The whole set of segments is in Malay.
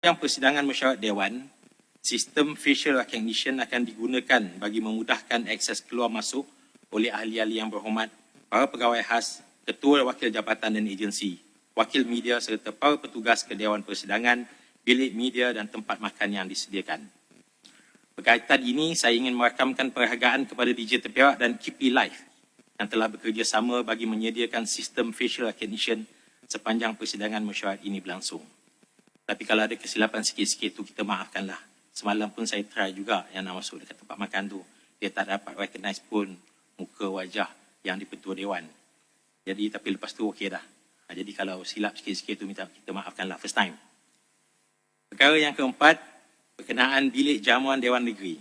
Yang persidangan mesyuarat Dewan, sistem facial recognition akan digunakan bagi memudahkan akses keluar masuk oleh ahli-ahli yang berhormat, para pegawai khas, ketua wakil jabatan dan agensi, wakil media serta para petugas ke Dewan Persidangan, bilik media dan tempat makan yang disediakan. Berkaitan ini, saya ingin merakamkan perhargaan kepada DJ Terperak dan KP Live yang telah bekerjasama bagi menyediakan sistem facial recognition sepanjang persidangan mesyuarat ini berlangsung. Tapi kalau ada kesilapan sikit-sikit tu kita maafkanlah. Semalam pun saya try juga yang nak masuk dekat tempat makan tu. Dia tak dapat recognize pun muka wajah yang di-Ketua Dewan. Jadi tapi lepas tu okey dah. Jadi kalau silap sikit-sikit tu kita maafkanlah first time. Perkara yang keempat, berkenaan bilik jamuan Dewan Negeri.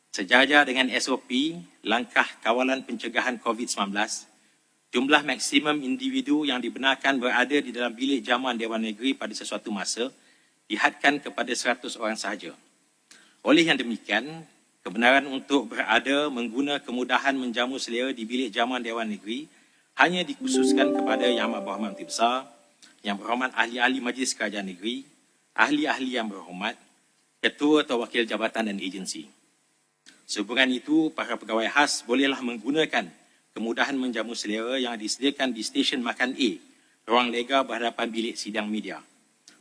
Sejajar dengan SOP, langkah kawalan pencegahan COVID-19, jumlah maksimum individu yang dibenarkan berada di dalam bilik jamuan Dewan Negeri pada sesuatu masa dihadkan kepada 100 orang sahaja. Oleh yang demikian, kebenaran untuk berada mengguna kemudahan menjamu selera di bilik jamuan Dewan Negeri hanya dikhususkan kepada Yang Amat Berhormat Menteri Besar, Yang Berhormat Ahli-Ahli Majlis Kerajaan Negeri, ahli-ahli yang berhormat, ketua atau wakil jabatan dan agensi. Sehubungan itu, para pegawai khas bolehlah menggunakan kemudahan menjamu selera yang disediakan di stesen makan A, ruang lega berhadapan bilik sidang media.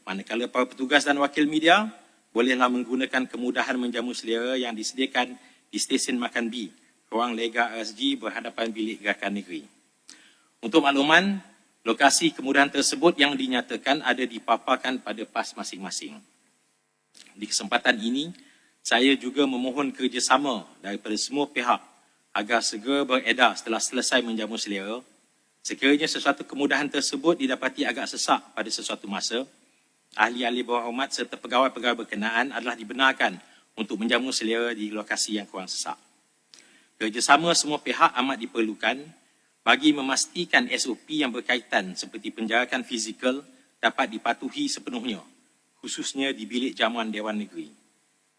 Manakala para petugas dan wakil media bolehlah menggunakan kemudahan menjamu selera yang disediakan di stesen makan B, ruang lega RSG berhadapan bilik gerakan negeri. Untuk makluman, lokasi kemudahan tersebut yang dinyatakan ada dipaparkan pada PAS masing-masing. Di kesempatan ini, saya juga memohon kerjasama daripada semua pihak agar segera beredar setelah selesai menjamu selera. Sekiranya sesuatu kemudahan tersebut didapati agak sesak pada sesuatu masa, ahli-ahli berhormat serta pegawai-pegawai berkenaan adalah dibenarkan untuk menjamu selera di lokasi yang kurang sesak. Kerjasama semua pihak amat diperlukan bagi memastikan SOP yang berkaitan seperti penjarakan fizikal dapat dipatuhi sepenuhnya, khususnya di bilik jamuan Dewan Negeri.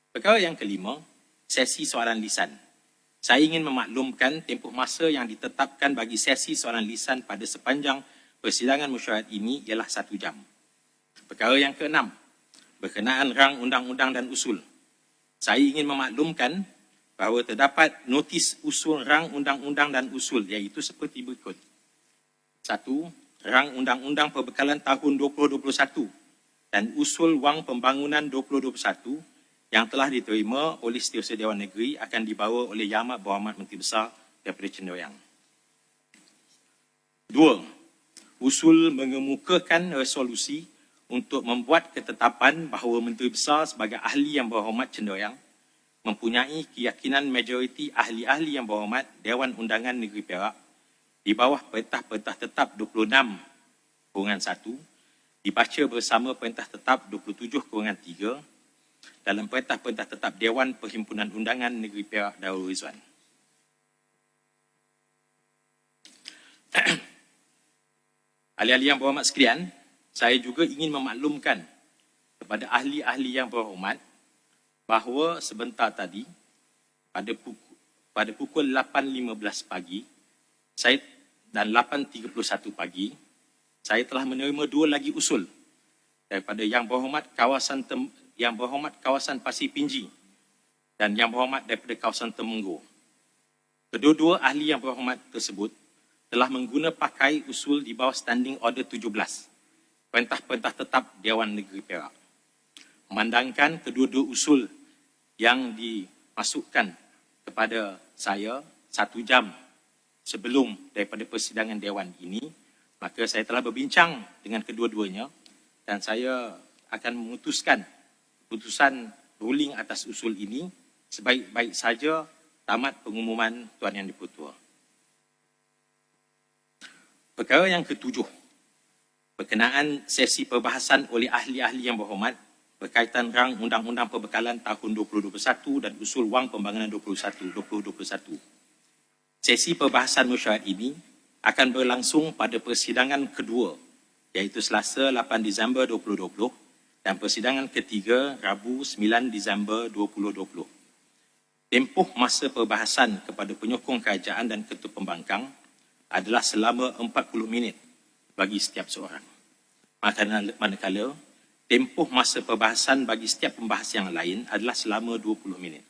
Perkara yang kelima, sesi soalan lisan. Saya ingin memaklumkan tempoh masa yang ditetapkan bagi sesi soalan lisan pada sepanjang persidangan mesyuarat ini ialah 1 jam. Perkara yang keenam, berkenaan rang undang-undang dan usul. Saya ingin memaklumkan bahawa terdapat notis usul rang undang-undang dan usul iaitu seperti berikut. 1. Rang undang-undang perbekalan tahun 2021 dan usul wang pembangunan 2021 yang telah diterima oleh Setiausaha Dewan Negeri akan dibawa oleh Yang Amat Berhormat Menteri Besar daripada Cenderawang. 2. Usul mengemukakan resolusi untuk membuat ketetapan bahawa Menteri Besar sebagai ahli yang berhormat Cenderawang mempunyai keyakinan majoriti ahli-ahli yang berhormat Dewan Undangan Negeri Perak di bawah Perintah Tetap 26/1 dibaca bersama Perintah Tetap 27/3 dalam Perintah Tetap Dewan Perhimpunan Undangan Negeri Perak Darul Rizwan. Ahli-ahli yang berhormat sekalian, saya juga ingin memaklumkan kepada ahli-ahli yang berhormat bahawa sebentar tadi pada pukul 8.15 pagi dan 8.31 pagi, saya telah menerima 2 lagi usul daripada Yang Berhormat Kawasan Pasir Pinji dan Yang Berhormat daripada Kawasan Temenggur. Kedua-dua ahli yang berhormat tersebut telah mengguna pakai usul di bawah Standing Order 17, Perintah Tetap Dewan Negeri Perak. Memandangkan kedua-dua usul yang dimasukkan kepada saya 1 jam sebelum daripada persidangan Dewan ini, maka saya telah berbincang dengan kedua-duanya dan saya akan memutuskan keputusan ruling atas usul ini sebaik-baik saja tamat pengumuman Tuan Yang di-Pertua. Perkara yang ketujuh, berkenaan sesi perbahasan oleh ahli-ahli yang berhormat berkaitan rang undang-undang perbekalan tahun 2021 dan usul wang pembangunan 2021. Sesi perbahasan mesyuarat ini akan berlangsung pada persidangan kedua, iaitu Selasa 8 Disember 2020 dan persidangan ketiga Rabu 9 Disember 2020. Tempoh masa perbahasan kepada penyokong kerajaan dan ketua pembangkang adalah selama 40 minit bagi setiap seorang. Manakala tempoh masa perbahasan bagi setiap pembahas yang lain adalah selama 20 minit.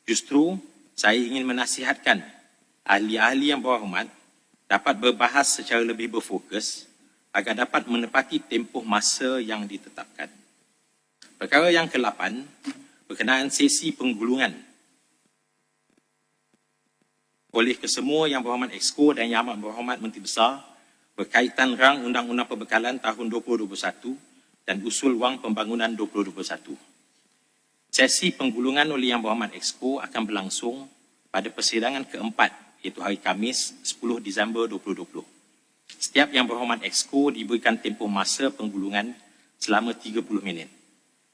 Justru, saya ingin menasihatkan ahli-ahli yang berhormat dapat berbahas secara lebih berfokus agar dapat menepati tempoh masa yang ditetapkan. Perkara yang ke-8 berkenaan sesi penggulungan. Oleh kesemua Yang Berhormat Exco dan Yang Amat Berhormat Menteri Besar berkaitan rang Undang-Undang Perbekalan tahun 2021 dan usul wang pembangunan 2021. Sesi penggulungan oleh Yang Berhormat Exco akan berlangsung pada persidangan keempat, iaitu hari Khamis 10 Disember 2020. Setiap Yang Berhormat Exco diberikan tempoh masa penggulungan selama 30 minit.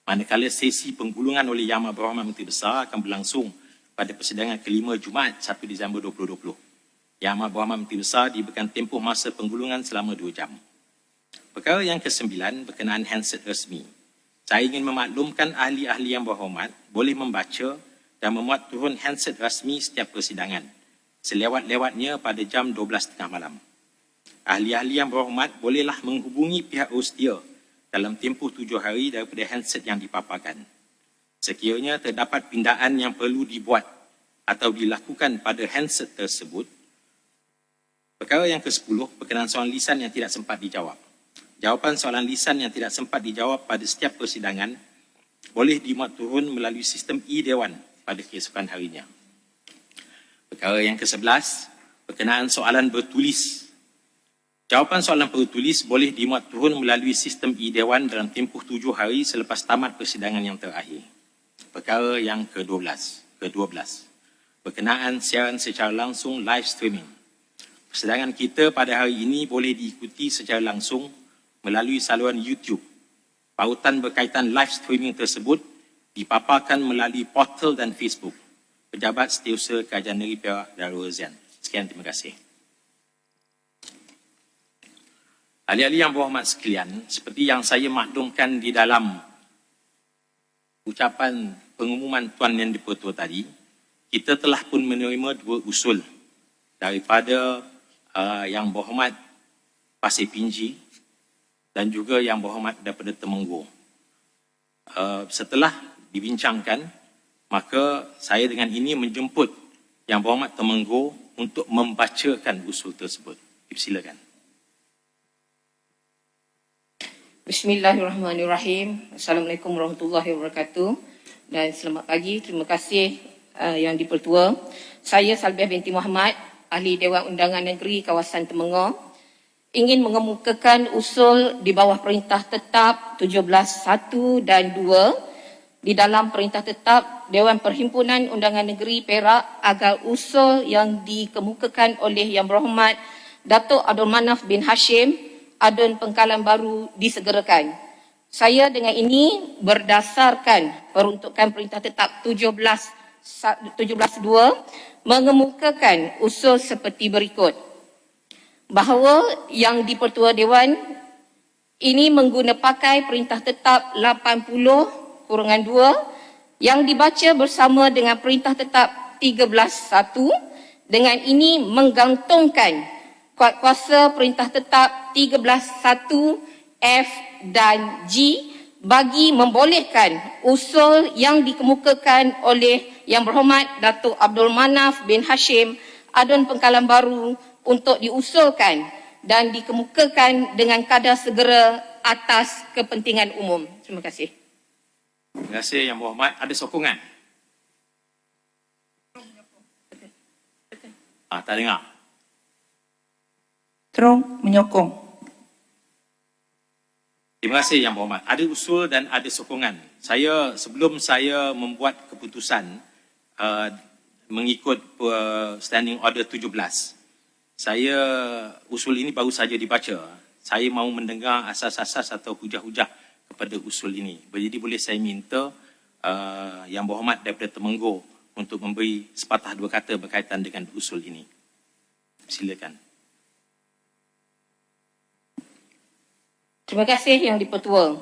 Manakala sesi penggulungan oleh Yang Amat Berhormat Menteri Besar akan berlangsung pada persidangan kelima Jumaat 1 Disember 2020. Yang Amat Berhormat Menteri Besar diberikan tempoh masa penggulungan selama 2 jam. Perkara yang ke-9 berkenaan handset resmi. Saya ingin memaklumkan ahli-ahli yang berhormat boleh membaca dan memuat turun handset rasmi setiap persidangan selewat-lewatnya pada jam 12.30 malam. Ahli-ahli yang berhormat bolehlah menghubungi pihak Austia dalam tempoh 7 hari daripada handset yang dipaparkan. Sekiranya terdapat pindaan yang perlu dibuat atau dilakukan pada handset tersebut. Perkara yang ke-10 berkenaan soalan lisan yang tidak sempat dijawab. Jawapan soalan lisan yang tidak sempat dijawab pada setiap persidangan boleh dimuat turun melalui sistem e-Dewan pada keesokan harinya. Perkara yang ke-11 berkenaan soalan bertulis. Jawapan soalan bertulis boleh dimuat turun melalui sistem e-Dewan dalam tempoh 7 hari selepas tamat persidangan yang terakhir. Perkara yang ke-12 berkenaan siaran secara langsung live streaming. Persidangan kita pada hari ini boleh diikuti secara langsung melalui saluran YouTube. Pautan berkaitan live streaming tersebut dipaparkan melalui portal dan Facebook. Pejabat Setiausaha Kerajaan Negeri Perak Darul Razak. Sekian, terima kasih. Ahli-ahli yang berhormat sekalian, seperti yang saya maklumkan di dalam ucapan pengumuman Tuan Yang di-Pertua tadi, kita telah pun menerima 2 usul daripada Yang Berhormat Pasir Pinji dan juga Yang Berhormat daripada Temenggur. Setelah dibincangkan, maka saya dengan ini menjemput Yang Berhormat Temenggur untuk membacakan usul tersebut. Silakan. Bismillahirrahmanirrahim. Assalamualaikum warahmatullahi wabarakatuh. Dan selamat pagi. Terima kasih Yang di-Pertua. Saya Salbiah binti Muhammad, Ahli Dewan Undangan Negeri Kawasan Temenggur, ingin mengemukakan usul di bawah Perintah Tetap 17(1) dan 2 di dalam Perintah Tetap Dewan Perhimpunan Undangan Negeri Perak agar usul yang dikemukakan oleh Yang Berhormat Datuk Abdul Manaf bin Hashim, Adun Pengkalan Baru disegerakan. Saya dengan ini berdasarkan peruntukan Perintah Tetap 17(2) mengemukakan usul seperti berikut. Bahawa Yang di-Pertua Dewan ini mengguna pakai Perintah Tetap 80/2 yang dibaca bersama dengan Perintah Tetap 13(1). Dengan ini menggantungkan kuasa Perintah Tetap 13(1) F dan G bagi membolehkan usul yang dikemukakan oleh Yang Berhormat Datuk Abdul Manaf bin Hashim, Adun Pengkalan Baru untuk diusulkan dan dikemukakan dengan kadar segera atas kepentingan umum. Terima kasih. Terima kasih Yang Berhormat. Ada sokongan? Tak dengar. Terung menyokong. Terima kasih Yang Berhormat. Ada usul dan ada sokongan. Sebelum saya membuat keputusan mengikut Standing Order 17, usul ini baru saja dibaca. Saya mahu mendengar asas-asas atau hujah-hujah kepada usul ini. Jadi boleh saya minta Yang Berhormat daripada Temenggur untuk memberi sepatah dua kata berkaitan dengan usul ini. Silakan. Terima kasih Yang di-Pertua.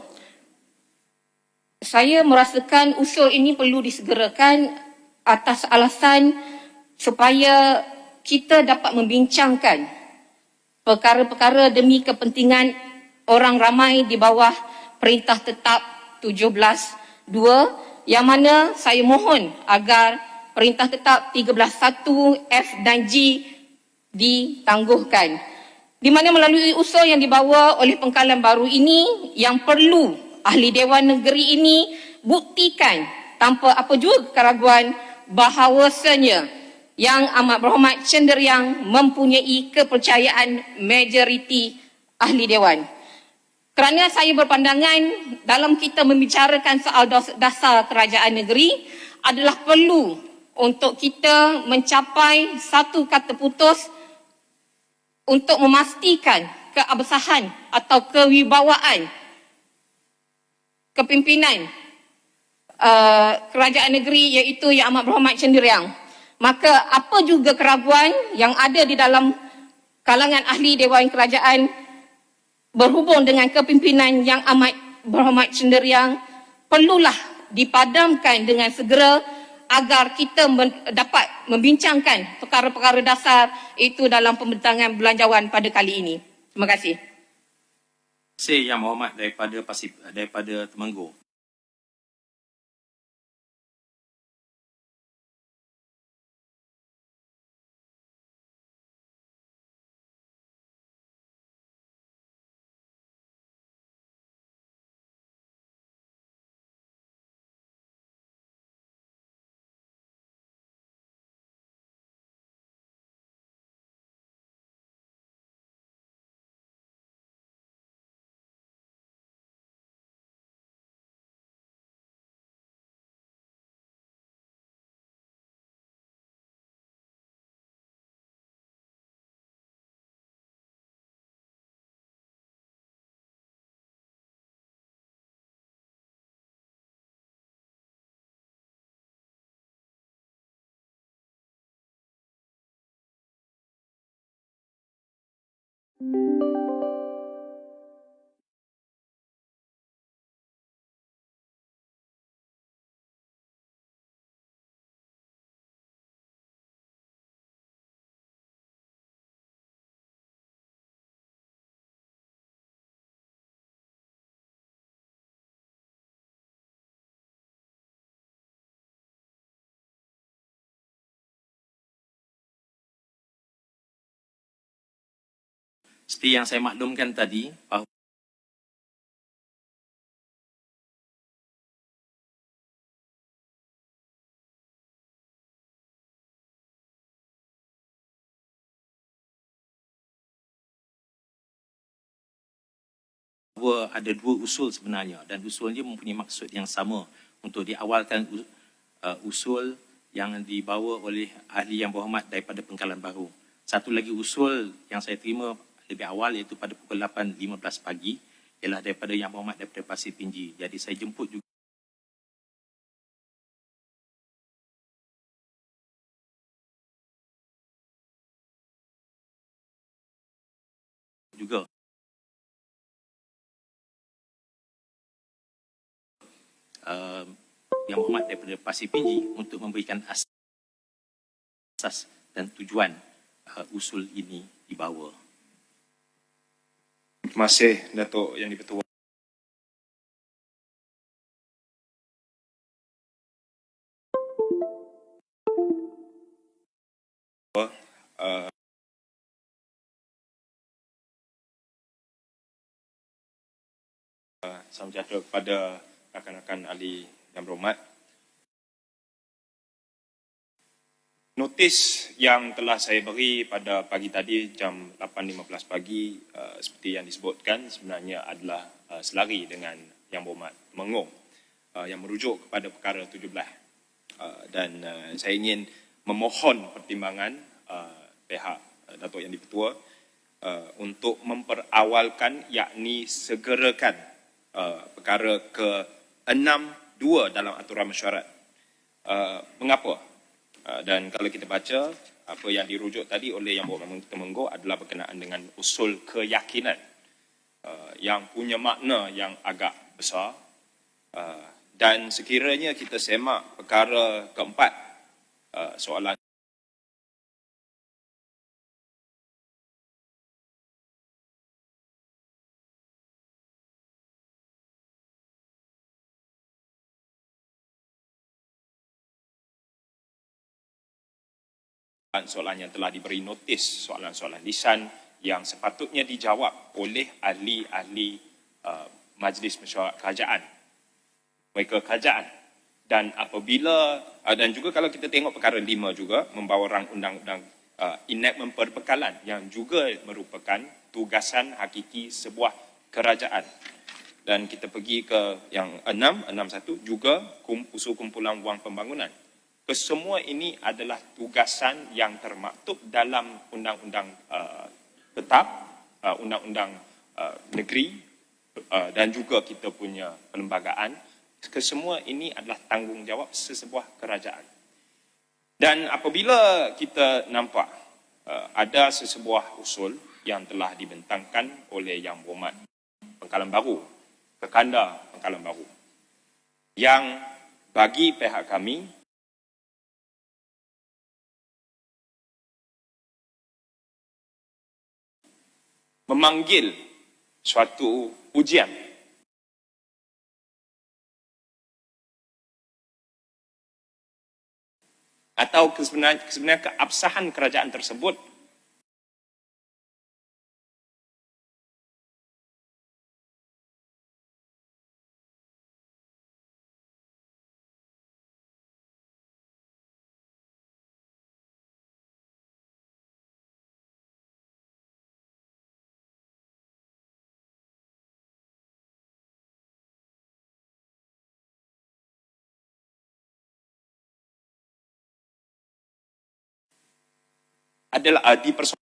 Saya merasakan usul ini perlu disegerakan atas alasan supaya kita dapat membincangkan perkara-perkara demi kepentingan orang ramai di bawah Perintah Tetap 17.2 yang mana saya mohon agar Perintah Tetap 13.1 F dan G ditangguhkan. Di mana melalui usul yang dibawa oleh pengkalan baru ini yang perlu ahli Dewan Negeri ini buktikan tanpa apa juga keraguan bahawasanya Yang Amat Berhormat cenderung mempunyai kepercayaan majoriti ahli Dewan. Kerana saya berpandangan dalam kita membicarakan soal dasar kerajaan negeri adalah perlu untuk kita mencapai satu kata putus untuk memastikan keabsahan atau kewibawaan kepimpinan kerajaan negeri iaitu Yang Amat Berhormat cenderung. Maka apa juga keraguan yang ada di dalam kalangan ahli Dewan Kerajaan berhubung dengan kepimpinan Yang Amat Berhormat cenderung perlulah dipadamkan dengan segera agar kita dapat membincangkan perkara-perkara dasar itu dalam pembentangan belanjawan pada kali ini. Terima kasih. Saya Yang Berhormat daripada Temenggong. Seperti yang saya maklumkan tadi, bahawa ada dua usul sebenarnya dan usulnya mempunyai maksud yang sama untuk diawalkan usul yang dibawa oleh ahli Yang Berhormat daripada Pengkalan Baru. Satu lagi usul yang saya terima lebih awal iaitu pada pukul 8.15 pagi ialah daripada Yang Berhormat daripada Pasir Pinji. Jadi saya jemput juga Yang Berhormat daripada Pasir Pinji untuk memberikan asas dan tujuan usul ini dibawa. Terima kasih, Datuk Yang di-Pertua. Salam sejahtera kepada rakan-rakan ahli Yang Berhormat. Notis yang telah saya beri pada pagi tadi jam 8.15 pagi seperti yang disebutkan sebenarnya adalah selari dengan Yang Berhormat Temenggong yang merujuk kepada perkara 17 dan saya ingin memohon pertimbangan pihak Datuk Yang di-Pertua untuk memperawalkan yakni segerakan perkara ke-6.2 dalam aturan mesyuarat. Mengapa? Dan kalau kita baca apa yang dirujuk tadi oleh Yang Berhormat Temenggong adalah berkenaan dengan usul keyakinan yang punya makna yang agak besar dan sekiranya kita semak perkara keempat soalan soalan yang telah diberi notis, soalan-soalan lisan yang sepatutnya dijawab oleh ahli-ahli Majlis Mesyuarat Kerajaan, mereka kerajaan. Dan apabila, dan juga kalau kita tengok perkara 5 juga, membawa rang undang-undang enactment perbekalan yang juga merupakan tugasan hakiki sebuah kerajaan. Dan kita pergi ke yang 6.1 juga usul kumpulan wang pembangunan. Kesemua ini adalah tugasan yang termaktub dalam undang-undang tetap, undang-undang negeri dan juga kita punya perlembagaan. Kesemua ini adalah tanggungjawab sesebuah kerajaan. Dan apabila kita nampak ada sesebuah usul yang telah dibentangkan oleh Yang Berhormat Pengkalan Baru, Kekanda Pengkalan Baru, yang bagi pihak kami memanggil suatu ujian atau sebenarnya keabsahan kerajaan tersebut adalah dipersoalkan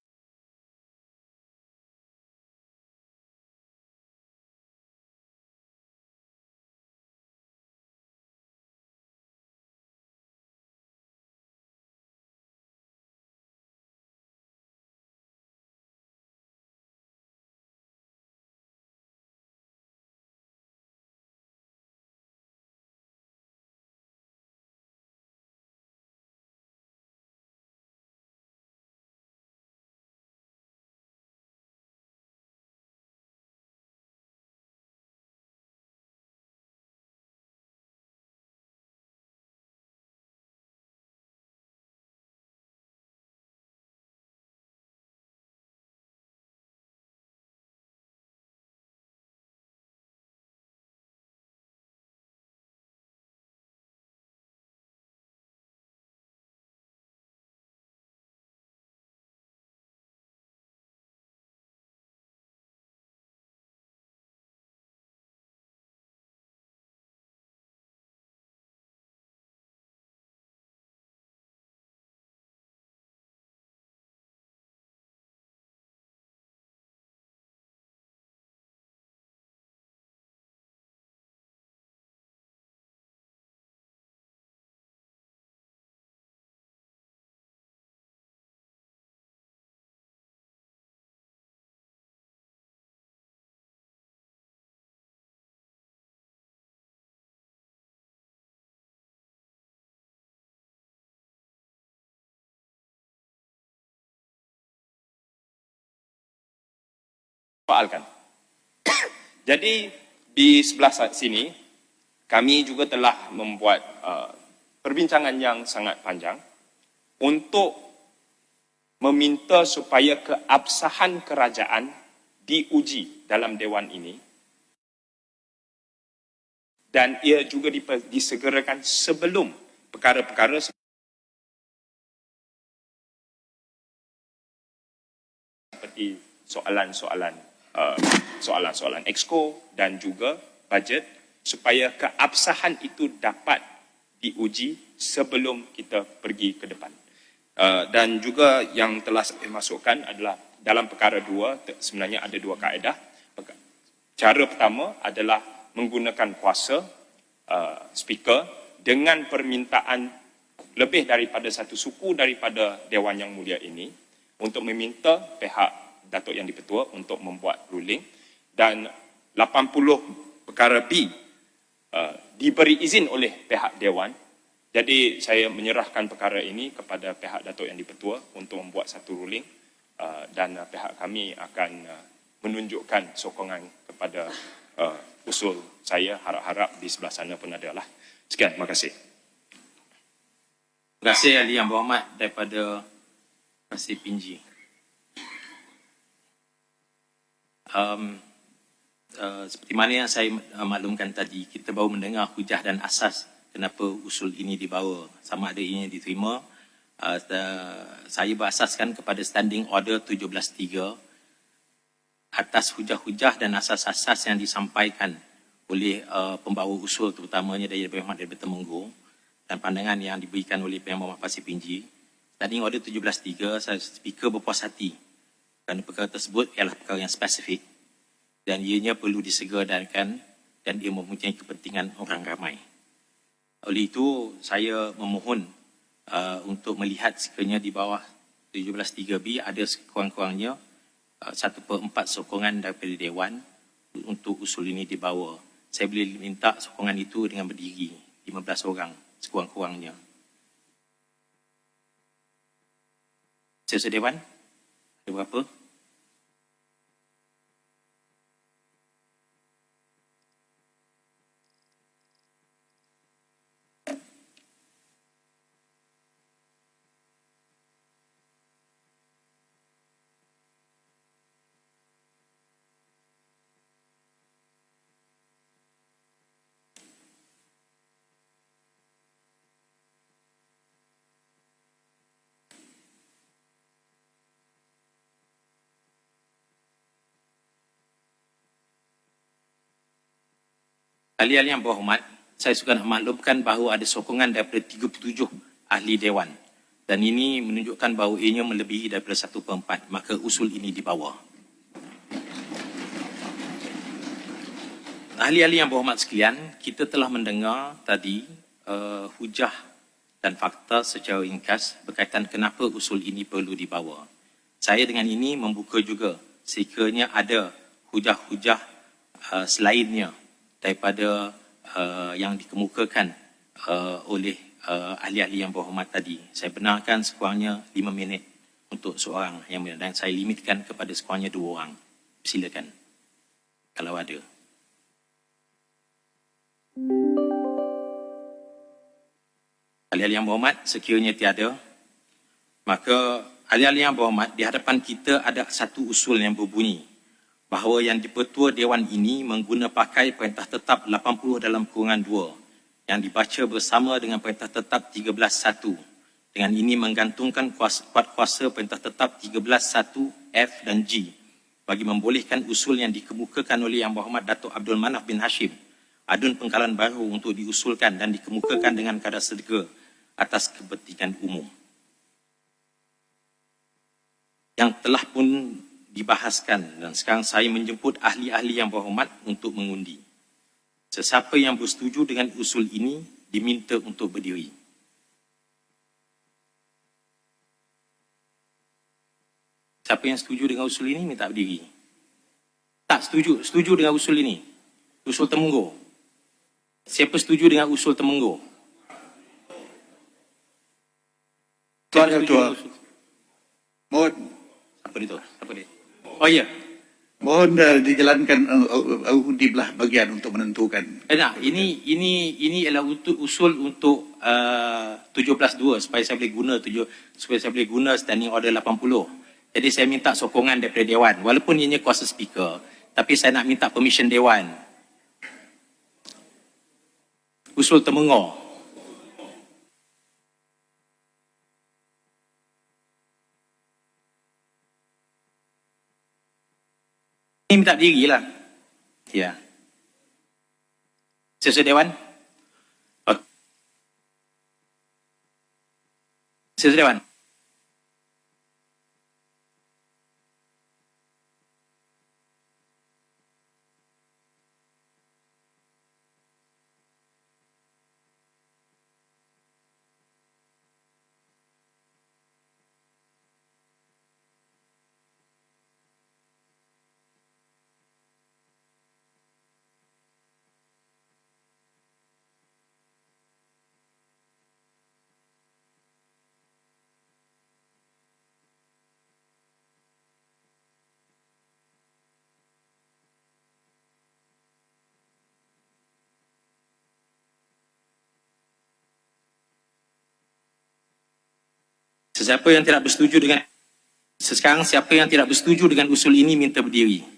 soalkan. Jadi di sebelah sini kami juga telah membuat perbincangan yang sangat panjang untuk meminta supaya keabsahan kerajaan diuji dalam Dewan ini dan ia juga disegerakan sebelum perkara-perkara seperti soalan-soalan exco dan juga budget supaya keabsahan itu dapat diuji sebelum kita pergi ke depan. Dan juga yang telah saya masukkan adalah dalam perkara 2 sebenarnya ada 2 kaedah. Cara pertama adalah menggunakan kuasa speaker dengan permintaan lebih daripada satu suku daripada Dewan Yang Mulia ini untuk meminta pihak Datuk Yang Di-Pertua untuk membuat ruling, dan 80 perkara B diberi izin oleh pihak Dewan. Jadi saya menyerahkan perkara ini kepada pihak Datuk Yang Di-Pertua untuk membuat satu ruling dan pihak kami akan menunjukkan sokongan kepada usul saya. Harap-harap di sebelah sana pun adalah. Sekian, terima kasih. Terima kasih Ahli Yang Berhormat daripada Pasir Pinji. Seperti mana yang saya maklumkan tadi, kita baru mendengar hujah dan asas kenapa usul ini dibawa. Sama ada ini diterima. Saya berasaskan kepada Standing Order 17.3 atas hujah-hujah dan asas-asas yang disampaikan oleh pembawa usul, terutamanya dari Berhormat Daripada Temenggong, dan pandangan yang diberikan oleh Yang Berhormat Pasir Pinji. Standing Order 17.3, saya speaker berpuas hati kerana perkara tersebut ialah perkara yang spesifik dan ianya perlu disegerakan dan ia mempunyai kepentingan orang ramai. Oleh itu, saya memohon untuk melihat sekiranya di bawah 17.3B ada sekurang-kurangnya 1/4 sokongan daripada Dewan untuk usul ini dibawa. Saya boleh minta sokongan itu dengan berdiri, 15 orang sekurang-kurangnya. Sesama Dewan, ada berapa? Ahli-ahli yang berhormat, saya suka nak maklumkan bahawa ada sokongan daripada 37 ahli Dewan. Dan ini menunjukkan bahawa ianya melebihi daripada 1/4. Maka usul ini dibawa. Ahli-ahli yang berhormat sekalian, kita telah mendengar tadi hujah dan fakta secara ringkas berkaitan kenapa usul ini perlu dibawa. Saya dengan ini membuka juga sekiranya ada hujah-hujah selainnya daripada yang dikemukakan oleh ahli-ahli yang berhormat tadi. Saya benarkan sekurangnya 5 minit untuk seorang yang dan saya limitkan kepada sekurangnya 2 orang. Silakan kalau ada. Ahli-ahli yang berhormat, sekiranya tiada, maka ahli-ahli yang berhormat, di hadapan kita ada satu usul yang berbunyi bahawa yang dipertua Dewan ini mengguna pakai Perintah Tetap 80 dalam kurungan 2 yang dibaca bersama dengan Perintah Tetap 13.1. Dengan ini menggantungkan kuat kuasa Perintah Tetap 13.1 F dan G bagi membolehkan usul yang dikemukakan oleh Yang Berhormat Datuk Abdul Manaf bin Hashim, adun pengkalan baru untuk diusulkan dan dikemukakan dengan kadar segera atas kepentingan umum. Yang telah pun dibahaskan dan sekarang saya menjemput ahli-ahli yang berhormat untuk mengundi. Sesiapa yang bersetuju dengan usul ini diminta untuk berdiri. Siapa yang setuju dengan usul ini minta berdiri. Tak setuju, setuju dengan usul ini. Usul Temenggong. Siapa setuju dengan usul Temenggong? Tuan Ketua, mohon Apa itu? Apa dia? Oh ya. mohon dijalankan undi belah bagian untuk menentukan. Ini adalah usul untuk 17.2 supaya saya boleh guna Standing Order 80. Jadi saya minta sokongan daripada Dewan. Walaupun ianya kuasa speaker, tapi saya nak minta permission Dewan. Usul Temenggong. Ini minta diri lah. Ya. Sesama Dewan. Sesama Dewan. Sesiapa yang tidak bersetuju dengan Sekarang siapa yang tidak bersetuju dengan usul ini minta berdiri.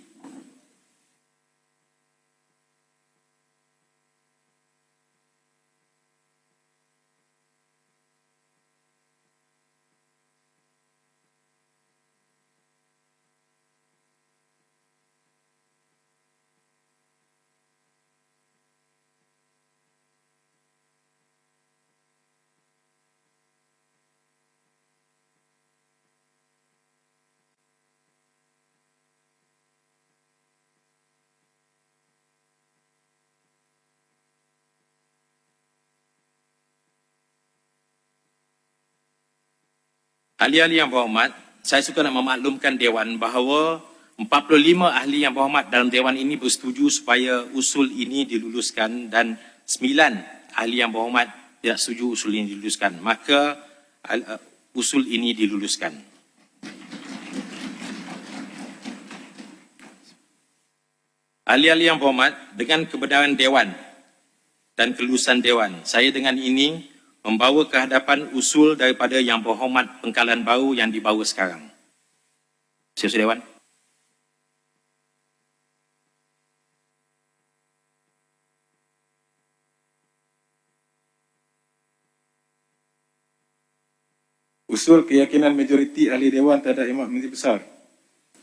Ahli-ahli yang berhormat, saya suka nak memaklumkan Dewan bahawa 45 ahli yang berhormat dalam Dewan ini bersetuju supaya usul ini diluluskan dan 9 ahli yang berhormat tidak setuju usul ini diluluskan. Maka usul ini diluluskan. Ahli-ahli yang berhormat, dengan kebenaran Dewan dan kelulusan Dewan, saya dengan ini membawa ke hadapan usul daripada Yang Berhormat Pengkalan Baru yang dibawa sekarang. Siapa Dewan? Usul keyakinan majoriti ahli Dewan terhadap Yang Menteri Besar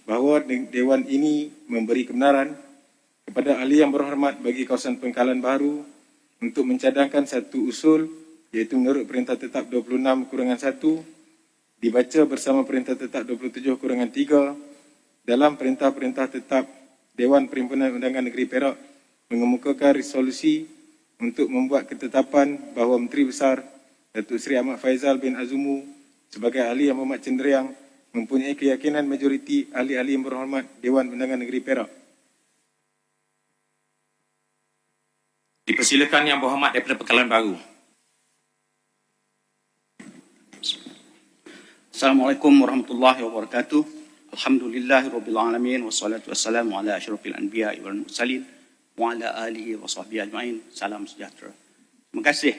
bahawa Dewan ini memberi kebenaran kepada ahli yang berhormat bagi kawasan Pengkalan Baru untuk mencadangkan satu usul iaitu menurut Perintah Tetap 26/1 dibaca bersama Perintah Tetap 27/3 dalam Perintah-Perintah Tetap Dewan Perhimpunan Undangan Negeri Perak mengemukakan resolusi untuk membuat ketetapan bahawa Menteri Besar Datuk Seri Ahmad Faizal bin Azumu sebagai ahli yang berhormat cendeриang mempunyai keyakinan majoriti ahli-ahli yang berhormat Dewan Undangan Negeri Perak. Dipersilakan Yang Berhormat daripada Pengkalan Baru. Assalamualaikum warahmatullahi wabarakatuh. Alhamdulillahirabbil alamin wassalatu wassalamu ala asyrafil anbiya'i wal mursalin wa ala alihi wa sahbihi ajmain. Salam sejahtera. Terima kasih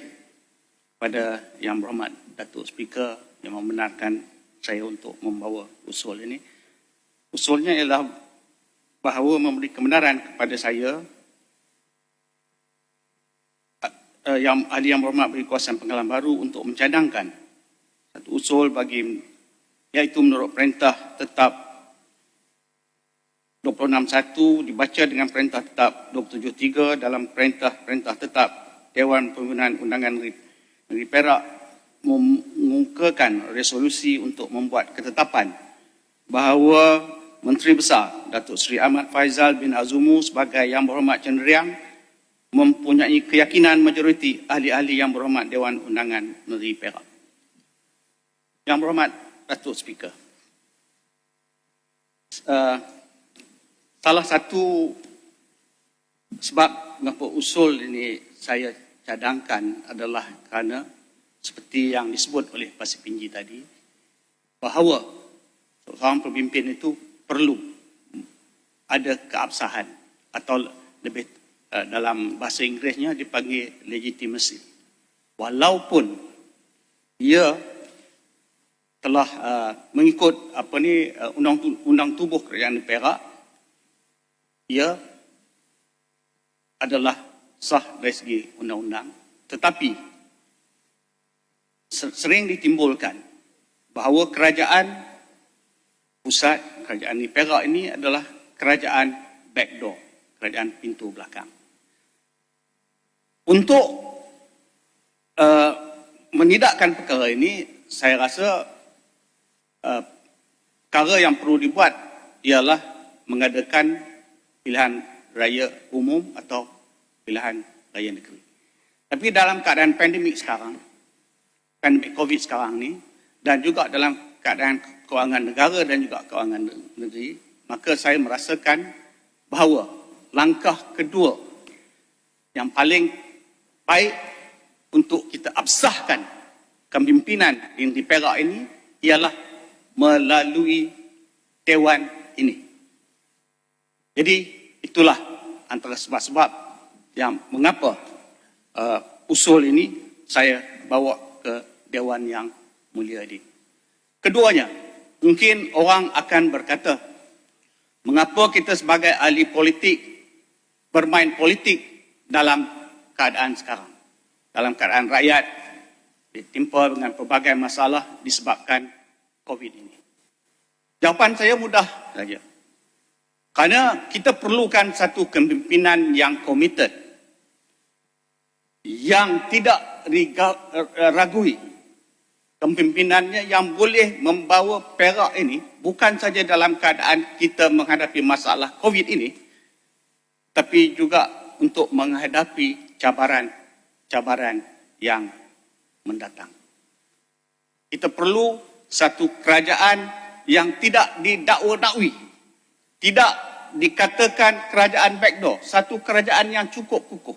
kepada Yang Berhormat Datuk Speaker yang membenarkan saya untuk membawa usul ini. Usulnya ialah bahawa memberi kebenaran kepada saya yang ahli yang berhormat bagi kawasan Pengkalan Baru untuk mencadangkan satu usul bagi iaitu menurut Perintah Tetap 26/1 dibaca dengan Perintah Tetap 27/3 dalam Perintah Tetap Dewan Perhimpunan Undangan Negeri Perak mengungkapkan resolusi untuk membuat ketetapan bahawa Menteri Besar Datuk Seri Ahmad Faizal bin Azumu sebagai Yang Berhormat cendeриang mempunyai keyakinan majoriti ahli-ahli Yang Berhormat Dewan Undangan Negeri Perak. Yang Berhormat Datuk Speaker, salah satu sebab mengapa usul ini saya cadangkan adalah kerana seperti yang disebut oleh Pasir Pinji tadi, bahawa seorang pemimpin itu perlu ada keabsahan atau lebih dalam bahasa Inggerisnya dipanggil legitimacy. Walaupun ia telah mengikut undang tubuh Kerajaan Perak, ia adalah sah dari segi undang-undang, tetapi sering ditimbulkan bahawa kerajaan pusat, kerajaan di Perak ini adalah kerajaan backdoor, kerajaan pintu belakang. Untuk menidakkan perkara ini, saya rasa perkara yang perlu dibuat ialah mengadakan pilihan raya umum atau pilihan raya negeri. Tapi dalam keadaan pandemik sekarang, pandemik COVID sekarang ni, dan juga dalam keadaan kewangan negara dan juga kewangan negeri, maka saya merasakan bahawa langkah kedua yang paling baik untuk kita absahkan kepimpinan yang di Perak ini ialah melalui Dewan ini. Jadi itulah antara sebab-sebab yang mengapa usul ini saya bawa ke Dewan yang mulia ini. Keduanya mungkin orang akan berkata, mengapa kita sebagai ahli politik bermain politik dalam keadaan sekarang? Dalam keadaan rakyat ditimpa dengan pelbagai masalah disebabkan COVID ini. Jawapan saya mudah saja. Kerana kita perlukan satu kepimpinan yang komited, yang tidak ragui, kepimpinannya yang boleh membawa Perak ini bukan saja dalam keadaan kita menghadapi masalah COVID ini, tapi juga untuk menghadapi cabaran yang mendatang. Kita perlu satu kerajaan yang tidak didakwa-dakwi, tidak dikatakan kerajaan backdoor, satu kerajaan yang cukup kukuh.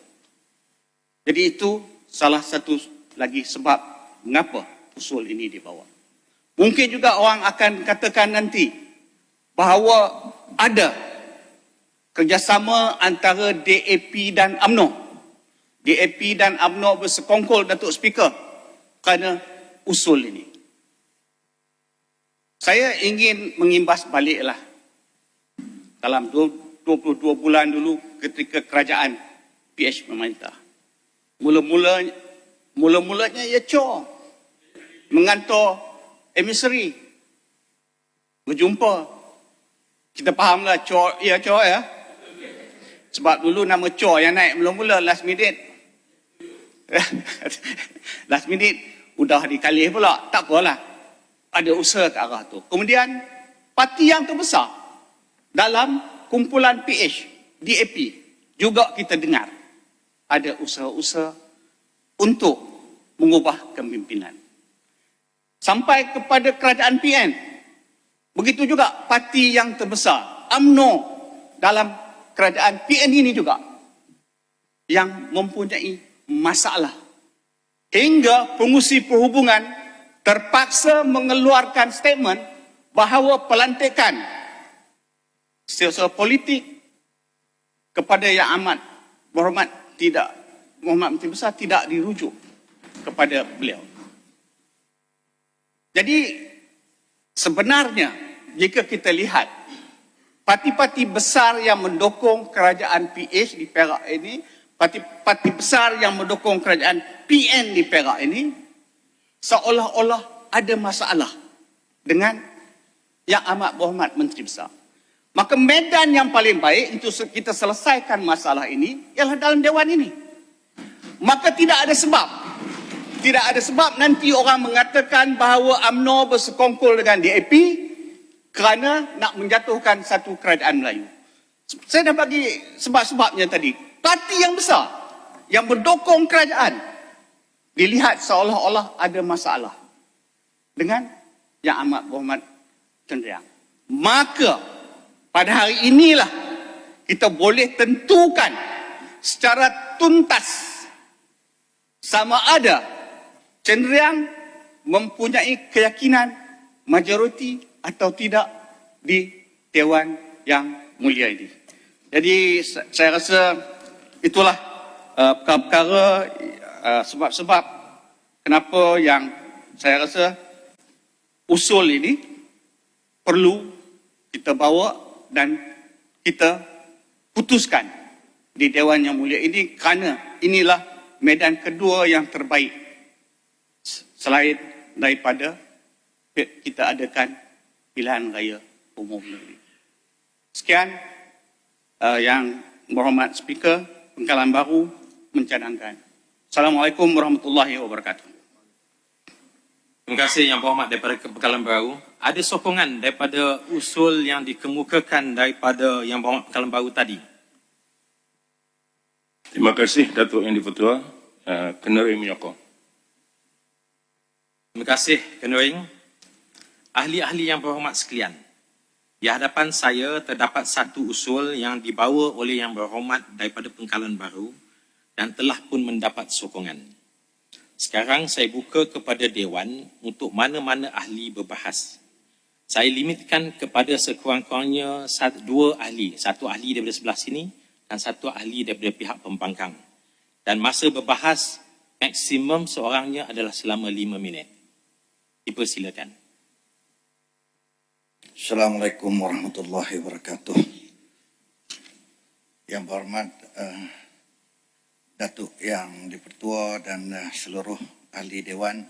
Jadi itu salah satu lagi sebab mengapa usul ini dibawa. Mungkin juga orang akan katakan nanti bahawa ada kerjasama antara DAP dan UMNO. DAP dan UMNO bersekongkol, Datuk Speaker, kerana usul ini. Saya ingin mengimbas baliklah dalam 22 bulan dulu ketika kerajaan PH memerintah. Mula-mulanya ia COR mengantar emissary berjumpa. Kita fahamlah COR ya. Sebab dulu nama COR yang naik mula-mula last minute. Last minute udah dikalih pula. Tak apalah. Ada usaha ke arah tu. Kemudian parti yang terbesar dalam kumpulan PH, DAP, juga kita dengar ada usaha-usaha untuk mengubah kepimpinan. Sampai kepada kerajaan PN. Begitu juga parti yang terbesar, UMNO, dalam kerajaan PN ini juga yang mempunyai masalah. Hingga pengurusi perhubungan terpaksa mengeluarkan statement bahawa pelantikan setiausaha politik kepada Yang Amat Berhormat Muhammad Menteri Besar tidak dirujuk kepada beliau. Jadi sebenarnya jika kita lihat parti-parti besar yang mendukung kerajaan PH di Perak ini, parti-parti besar yang mendukung kerajaan PN di Perak ini, seolah-olah ada masalah dengan Yang Amat Berhormat Menteri Besar. Maka medan yang paling baik untuk kita selesaikan masalah ini ialah dalam Dewan ini. Maka tidak ada sebab nanti orang mengatakan bahawa UMNO bersekongkol dengan DAP kerana nak menjatuhkan satu kerajaan Melayu. Saya dah bagi sebab-sebabnya tadi. Parti yang besar yang mendukung kerajaan dilihat seolah-olah ada masalah dengan Yang Amat Berhormat Cenderam. Maka pada hari inilah kita boleh tentukan secara tuntas sama ada Cenderam mempunyai keyakinan majoriti atau tidak di Dewan Yang Mulia ini. Jadi saya rasa itulah perkara sebab-sebab kenapa yang saya rasa usul ini perlu kita bawa dan kita putuskan di Dewan Yang Mulia ini kerana inilah medan kedua yang terbaik selain daripada kita adakan pilihan raya umum negeri. Sekian yang berhormat Speaker Pengkalan Baru mencadangkan. Assalamualaikum warahmatullahi wabarakatuh. Terima kasih Yang Berhormat daripada Pengkalan Baru. Ada sokongan daripada usul yang dikemukakan daripada Yang Berhormat Pengkalan Baru tadi? Terima kasih Datuk Yang di-Pertua. Kenering menyokong. Terima kasih Kenering. Ahli-ahli yang berhormat sekalian, di hadapan saya terdapat satu usul yang dibawa oleh Yang Berhormat daripada Pengkalan Baru dan telah pun mendapat sokongan. Sekarang saya buka kepada Dewan untuk mana-mana ahli berbahas. Saya limitkan kepada sekurang-kurangnya dua ahli. Satu ahli daripada sebelah sini dan satu ahli daripada pihak pembangkang. Dan masa berbahas maksimum seorangnya adalah selama 5 minit. Dipersilakan. Assalamualaikum warahmatullahi wabarakatuh. Yang berhormat Datuk Yang Dipertua dan seluruh ahli Dewan.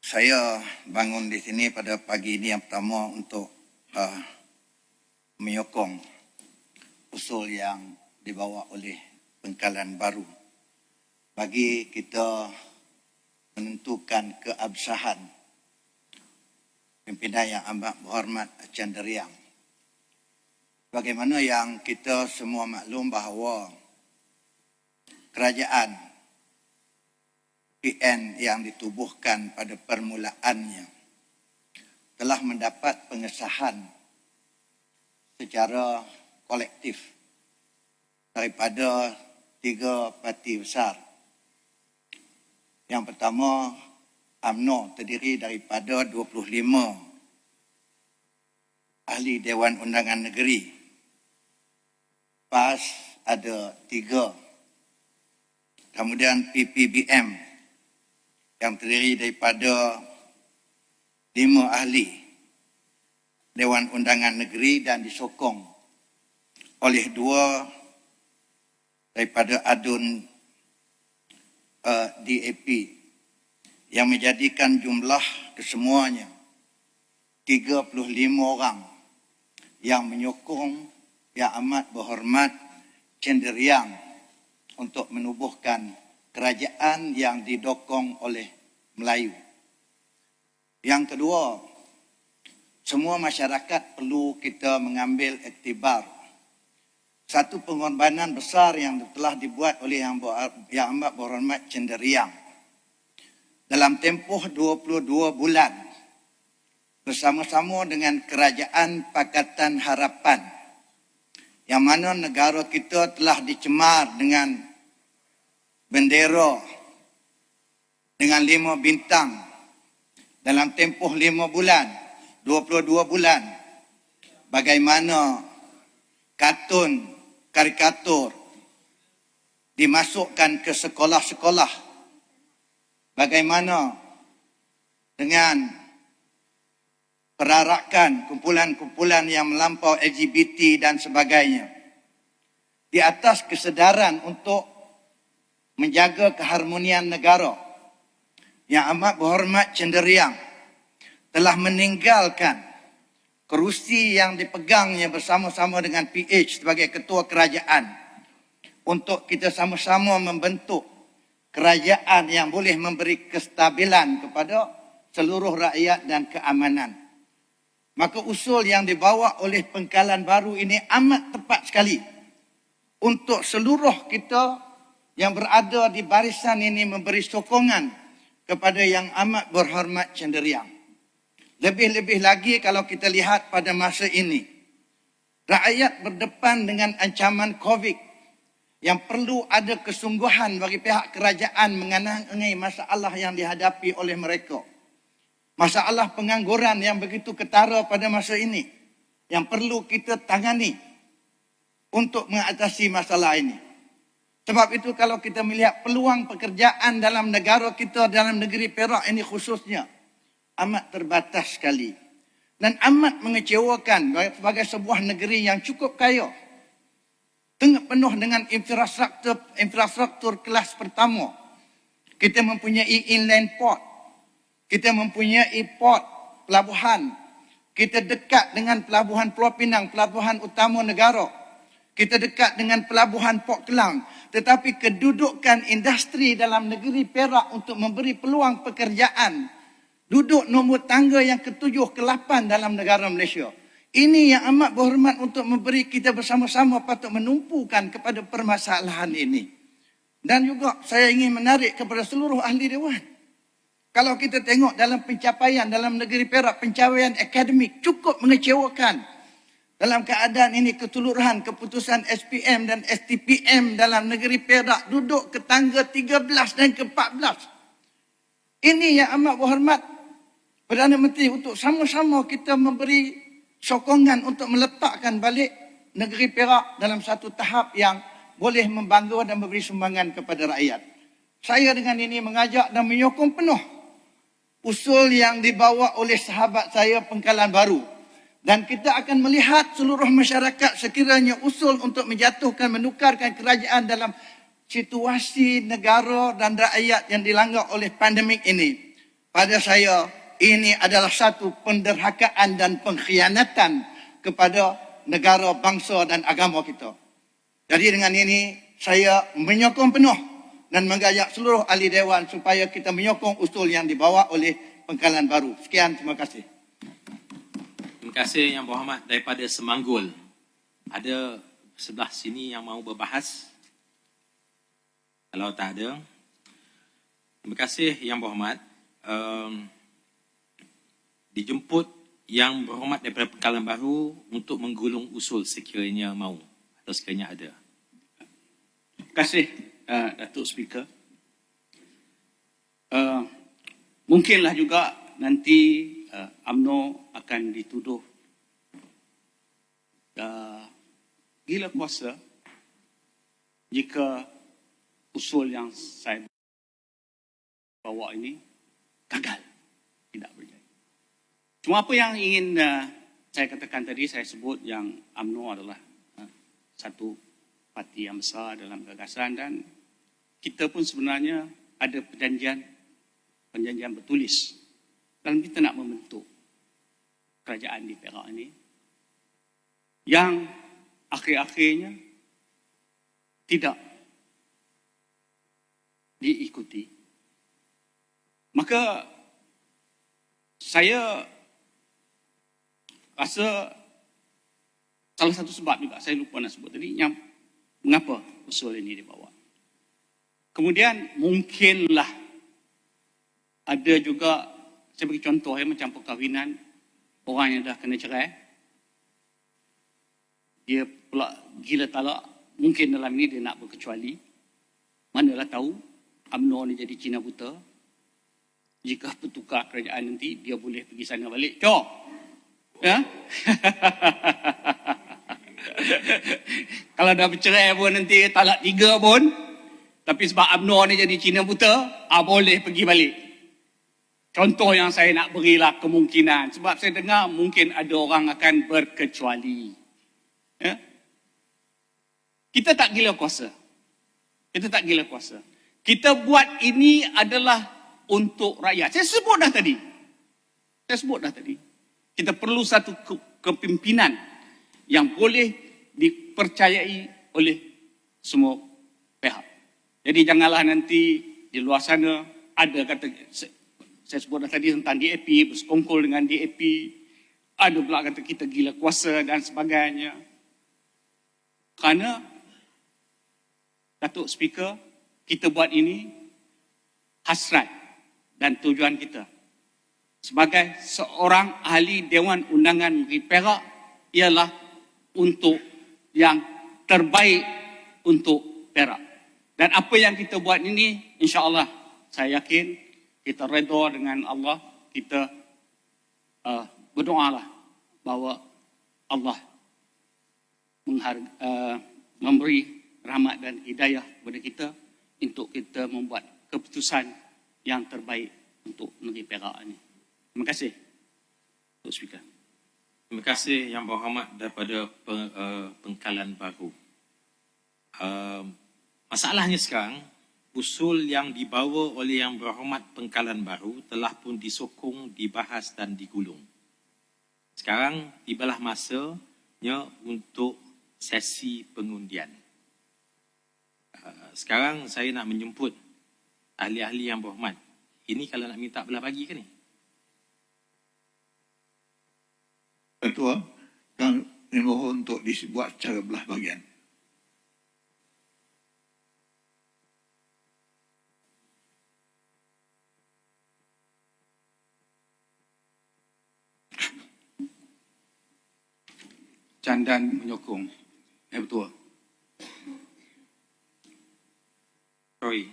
Saya bangun di sini pada pagi ini yang pertama untuk menyokong usul yang dibawa oleh Pengkalan Baru bagi kita menentukan keabsahan pimpinan yang amat berhormat Chandriang. Bagaimana yang kita semua maklum bahawa kerajaan PN yang ditubuhkan pada permulaannya telah mendapat pengesahan secara kolektif daripada 3 parti besar. Yang pertama, UMNO terdiri daripada 25 ahli Dewan Undangan Negeri. PAS ada 3. Kemudian PPBM yang terdiri daripada 5 ahli Dewan Undangan Negeri dan disokong oleh 2 daripada adun DAP yang menjadikan jumlah kesemuanya 35 orang yang menyokong Yang Amat Berhormat Chandriang untuk menubuhkan kerajaan yang didokong oleh Melayu. Yang kedua, semua masyarakat perlu kita mengambil iktibar satu pengorbanan besar yang telah dibuat oleh Yang Amat Berhormat Chandriang dalam tempoh 22 bulan bersama-sama dengan Kerajaan Pakatan Harapan yang mana negara kita telah dicemar dengan bendera dengan 5 bintang dalam tempoh 5 bulan, 22 bulan. Bagaimana kartun, karikatur dimasukkan ke sekolah-sekolah. Bagaimana dengan perarakan kumpulan-kumpulan yang melampau LGBT dan sebagainya. Di atas kesedaran untuk menjaga keharmonian negara, Yang Amat Berhormat Chandriang telah meninggalkan kerusi yang dipegangnya bersama-sama dengan PH sebagai ketua kerajaan untuk kita sama-sama membentuk kerajaan yang boleh memberi kestabilan kepada seluruh rakyat dan keamanan. Maka usul yang dibawa oleh Pengkalan Baru ini amat tepat sekali untuk seluruh kita yang berada di barisan ini memberi sokongan kepada Yang Amat Berhormat Chandriang. Lebih-lebih lagi kalau kita lihat pada masa ini, rakyat berdepan dengan ancaman COVID yang perlu ada kesungguhan bagi pihak kerajaan mengenai masalah yang dihadapi oleh mereka. Masalah pengangguran yang begitu ketara pada masa ini yang perlu kita tangani untuk mengatasi masalah ini. Sebab itu kalau kita melihat peluang pekerjaan dalam negara kita, dalam negeri Perak ini khususnya, amat terbatas sekali. Dan amat mengecewakan sebagai sebuah negeri yang cukup kaya, penuh dengan infrastruktur kelas pertama. Kita mempunyai inland port. Kita mempunyai port, pelabuhan. Kita dekat dengan pelabuhan Pulau Pinang, pelabuhan utama negara. Kita dekat dengan pelabuhan Port Klang. Tetapi kedudukan industri dalam negeri Perak untuk memberi peluang pekerjaan duduk nombor tangga yang ke-7, ke-8 dalam negara Malaysia. Ini yang amat berhormat untuk memberi kita bersama-sama patut menumpukan kepada permasalahan ini. Dan juga saya ingin menarik kepada seluruh ahli Dewan. Kalau kita tengok dalam pencapaian dalam negeri Perak, pencapaian akademik cukup mengecewakan. Dalam keadaan ini keseluruhan keputusan SPM dan STPM dalam negeri Perak duduk ke tangga 13 dan ke-14. Ini yang amat berhormat Perdana Menteri untuk sama-sama kita memberi sokongan untuk meletakkan balik negeri Perak dalam satu tahap yang boleh membangga dan memberi sumbangan kepada rakyat. Saya dengan ini mengajak dan menyokong penuh usul yang dibawa oleh sahabat saya Pengkalan Baru. Dan kita akan melihat seluruh masyarakat sekiranya usul untuk menjatuhkan, menukarkan kerajaan dalam situasi negara dan rakyat yang dilanggar oleh pandemik ini. Pada saya, ini adalah satu penderhakaan dan pengkhianatan kepada negara, bangsa dan agama kita. Jadi dengan ini, saya menyokong penuh dan mengajak seluruh ahli dewan supaya kita menyokong usul yang dibawa oleh Pengkalan Baru. Sekian, terima kasih. Terima kasih Yang Berhormat daripada Semanggul. Ada sebelah sini yang mahu berbahas? Kalau tak ada, terima kasih Yang Berhormat. Dijemput Yang Berhormat daripada Pengkalan Baru untuk menggulung usul sekiranya mahu atau sekiranya ada. Terima kasih Datuk Speaker. Mungkinlah juga nanti UMNO akan dituduh gila kuasa jika usul yang saya bawa ini gagal, tidak berjaya. Cuma apa yang ingin saya katakan tadi, saya sebut yang UMNO adalah satu parti yang besar dalam gagasan dan kita pun sebenarnya ada perjanjian bertulis dalam kita nak membentuk kerajaan di Perak ini yang akhir-akhirnya tidak diikuti. Maka saya rasa salah satu sebab juga saya lupa nak sebut tadi yang mengapa usul ini dibawa. Kemudian mungkinlah ada juga, saya bagi contoh macam perkahwinan orang yang dah kena cerai, dia pula gila talak, mungkin dalam ini dia nak berkecuali. Manalah tahu UMNO ni jadi Cina buta. Jika bertukar kerajaan nanti, dia boleh pergi sana balik. Cok! Ya? Kalau dah bercerai pun nanti talak 3 pun, tapi sebab UMNO ni jadi Cina buta, boleh pergi balik. Contoh yang saya nak berilah kemungkinan. Sebab saya dengar mungkin ada orang akan berkecuali. Ya? Kita tak gila kuasa. Kita tak gila kuasa. Kita buat ini adalah untuk rakyat. Saya sebut dah tadi. Kita perlu satu kepimpinan yang boleh dipercayai oleh semua pihak. Jadi janganlah nanti di luar sana ada kata, saya sebut dah tadi tentang DAP, bersekongkol dengan DAP, ada pula kata kita gila kuasa dan sebagainya. Kerana, Datuk Speaker, kita buat ini hasrat dan tujuan kita. Sebagai seorang ahli Dewan Undangan Negeri Perak, ialah untuk yang terbaik untuk Perak. Dan apa yang kita buat ini, insya-Allah, saya yakin kita redha dengan Allah, kita berdoalah bahawa Allah memberi rahmat dan hidayah kepada kita untuk kita membuat keputusan yang terbaik untuk negeri Perak ini. Terima kasih, Datuk Speaker. Terima kasih Yang Berhormat daripada Pengkalan Baru. Masalahnya sekarang, usul yang dibawa oleh Yang Berhormat Pengkalan Baru telah pun disokong, dibahas dan digulung. Sekarang tibalah masanya untuk sesi pengundian. Sekarang saya nak menjemput ahli-ahli Yang Berhormat. Ini kalau nak minta belah bagi ke ni? Ketua, kami mohon untuk dibuat secara belah bagian. Candan menyokong. Betul. Roy.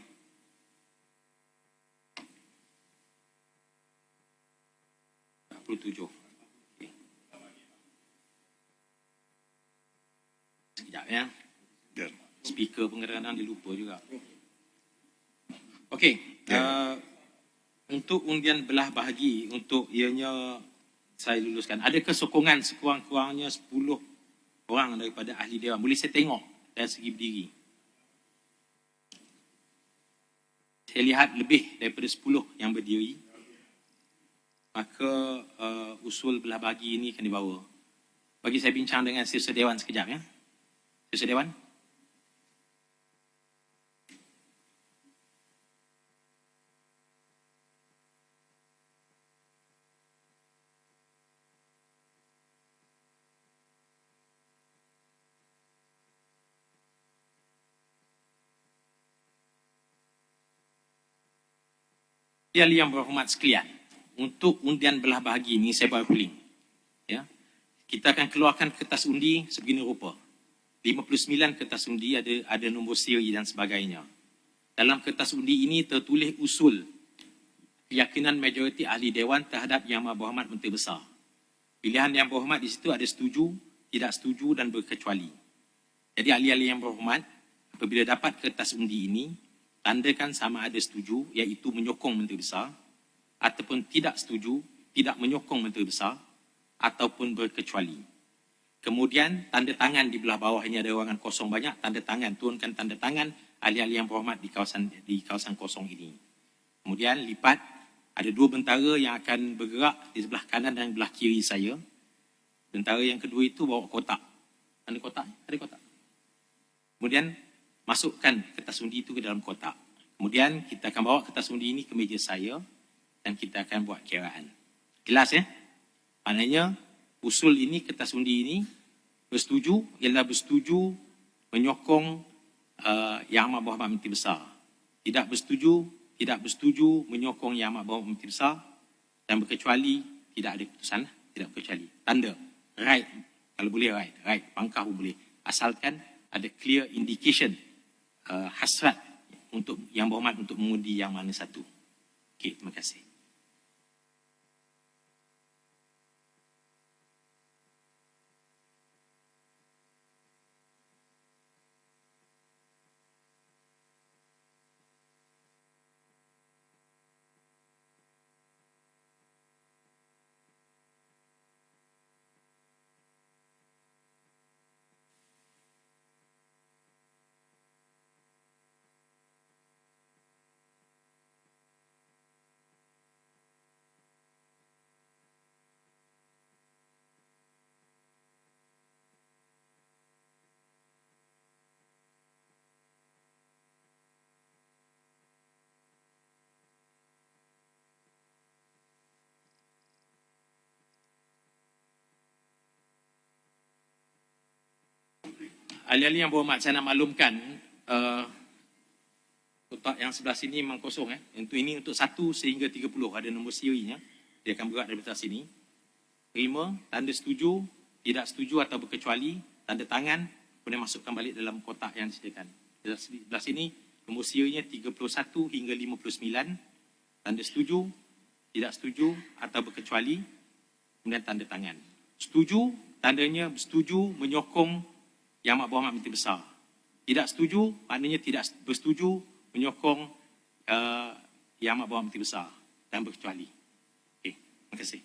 Okay. Sekejap ya. Speaker pun kadang-kadang dia lupa juga. Okey. Untuk undian belah bahagi, untuk ianya saya luluskan, adakah sokongan sekurang-kurangnya 10 orang daripada ahli dewan? Boleh saya tengok dari segi berdiri? Saya lihat lebih daripada 10 yang berdiri. Maka usul belah bahagi ini akan dibawa. Bagi saya bincang dengan Setiausaha Dewan sekejap, ya. Setiausaha Dewan. Ahli yang berhormat sekalian, untuk undian belah bahagi ini saya buat ruling. Ya. Kita akan keluarkan kertas undi sebegini rupa. 59 kertas undi ada nombor siri dan sebagainya. Dalam kertas undi ini tertulis usul keyakinan majoriti ahli dewan terhadap Yang Amat Berhormat Menteri Besar. Pilihan Yang Berhormat di situ ada setuju, tidak setuju dan berkecuali. Jadi ahli-ahli yang berhormat, apabila dapat kertas undi ini, tandakan sama ada setuju, iaitu menyokong Menteri Besar, ataupun tidak setuju, tidak menyokong Menteri Besar, ataupun berkecuali. Kemudian tanda tangan di belah bawah ini ada ruangan kosong banyak, tanda tangan, turunkan tanda tangan ahli-ahli yang berhormat di kawasan kosong ini. Kemudian lipat, ada 2 bentara yang akan bergerak di sebelah kanan dan belah kiri saya. Bentara yang kedua itu bawa kotak. Ada kotak? Ada kotak. Kemudian masukkan kertas undi itu ke dalam kotak. Kemudian kita akan bawa kertas undi ini ke meja saya dan kita akan buat kiraan. Jelas, ya? Maknanya usul ini, kertas undi ini bersetuju, ialah bersetuju menyokong Yang Amat Berhormat Menteri Besar. Tidak bersetuju menyokong Yang Amat Berhormat Menteri Besar, dan berkecuali tidak ada keputusan, tidak berkecuali. Tanda right, kalau boleh right, pangkah pun boleh, asalkan ada clear indication hasrat untuk Yang Berhormat untuk mengundi yang mana satu. Okey, terima kasih. Ahli-ahli yang berhormat, saya nak maklumkan kotak yang sebelah sini memang kosong. Untuk ini untuk 1 sehingga 30 ada nombor serinya. Dia akan bergerak dari atas sini. Terima, tanda setuju, tidak setuju atau berkecuali, tanda tangan, kemudian masukkan balik dalam kotak yang disediakan. Sebelah sini nombor serinya 31 hingga 59. Tanda setuju, tidak setuju atau berkecuali, kemudian tanda tangan. Setuju, tandanya bersetuju menyokong Yang Amat Berhormat Menteri Besar. Tidak setuju, maknanya tidak bersetuju menyokong Yang Amat Berhormat Menteri Besar dan berkecuali. Okey, terima kasih.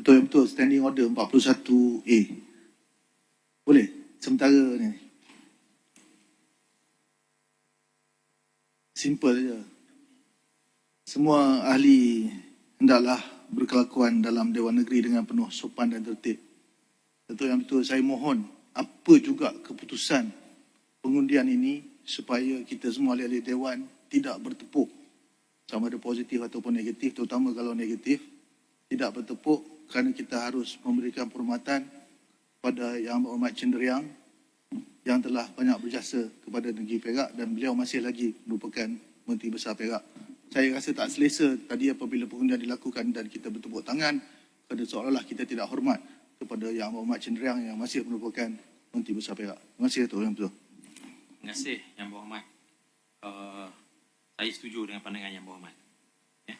Ketua Yang Betul, Standing Order 41A. Boleh? Sementara ni. Simple je. Semua ahli hendaklah berkelakuan dalam Dewan Negeri dengan penuh sopan dan tertib. Ketua Yang Betul, saya mohon apa juga keputusan pengundian ini supaya kita semua ahli-ahli Dewan tidak bertepuk sama ada positif ataupun negatif, terutama kalau negatif, tidak bertepuk kerana kita harus memberikan penghormatan pada Yang Berhormat Cenderia yang telah banyak berjasa kepada negeri Perak dan beliau masih lagi merupakan Menteri Besar Perak. Saya rasa tak selesa tadi apabila pengundian dilakukan dan kita bertepuk tangan kerana seolah-olah kita tidak hormat kepada Yang Berhormat Cenderia yang masih merupakan Menteri Besar Perak. Terima kasih, Ketua Yang Betul. Terima kasih, Yang Berhormat. Saya setuju dengan pandangan Yang Berhormat. Ya.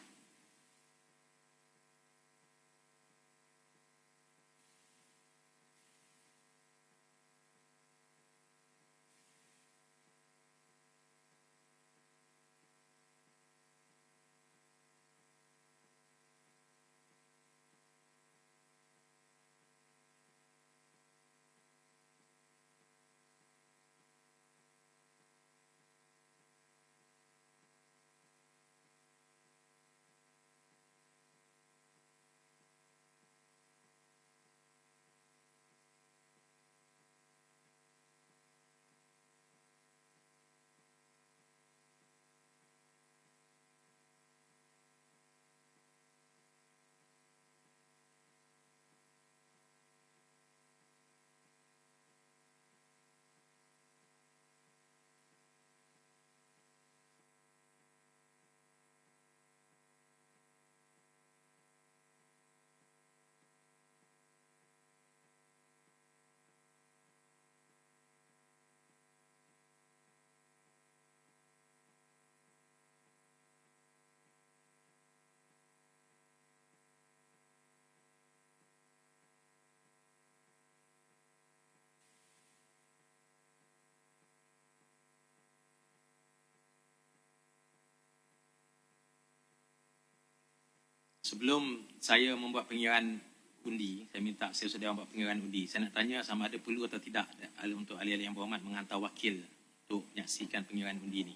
Sebelum saya membuat pengiraan undi, saya minta sedia membuat pengiraan undi. Saya nak tanya sama ada perlu atau tidak untuk ahli-ahli Yang Berhormat menghantar wakil untuk menyaksikan pengiraan undi ini.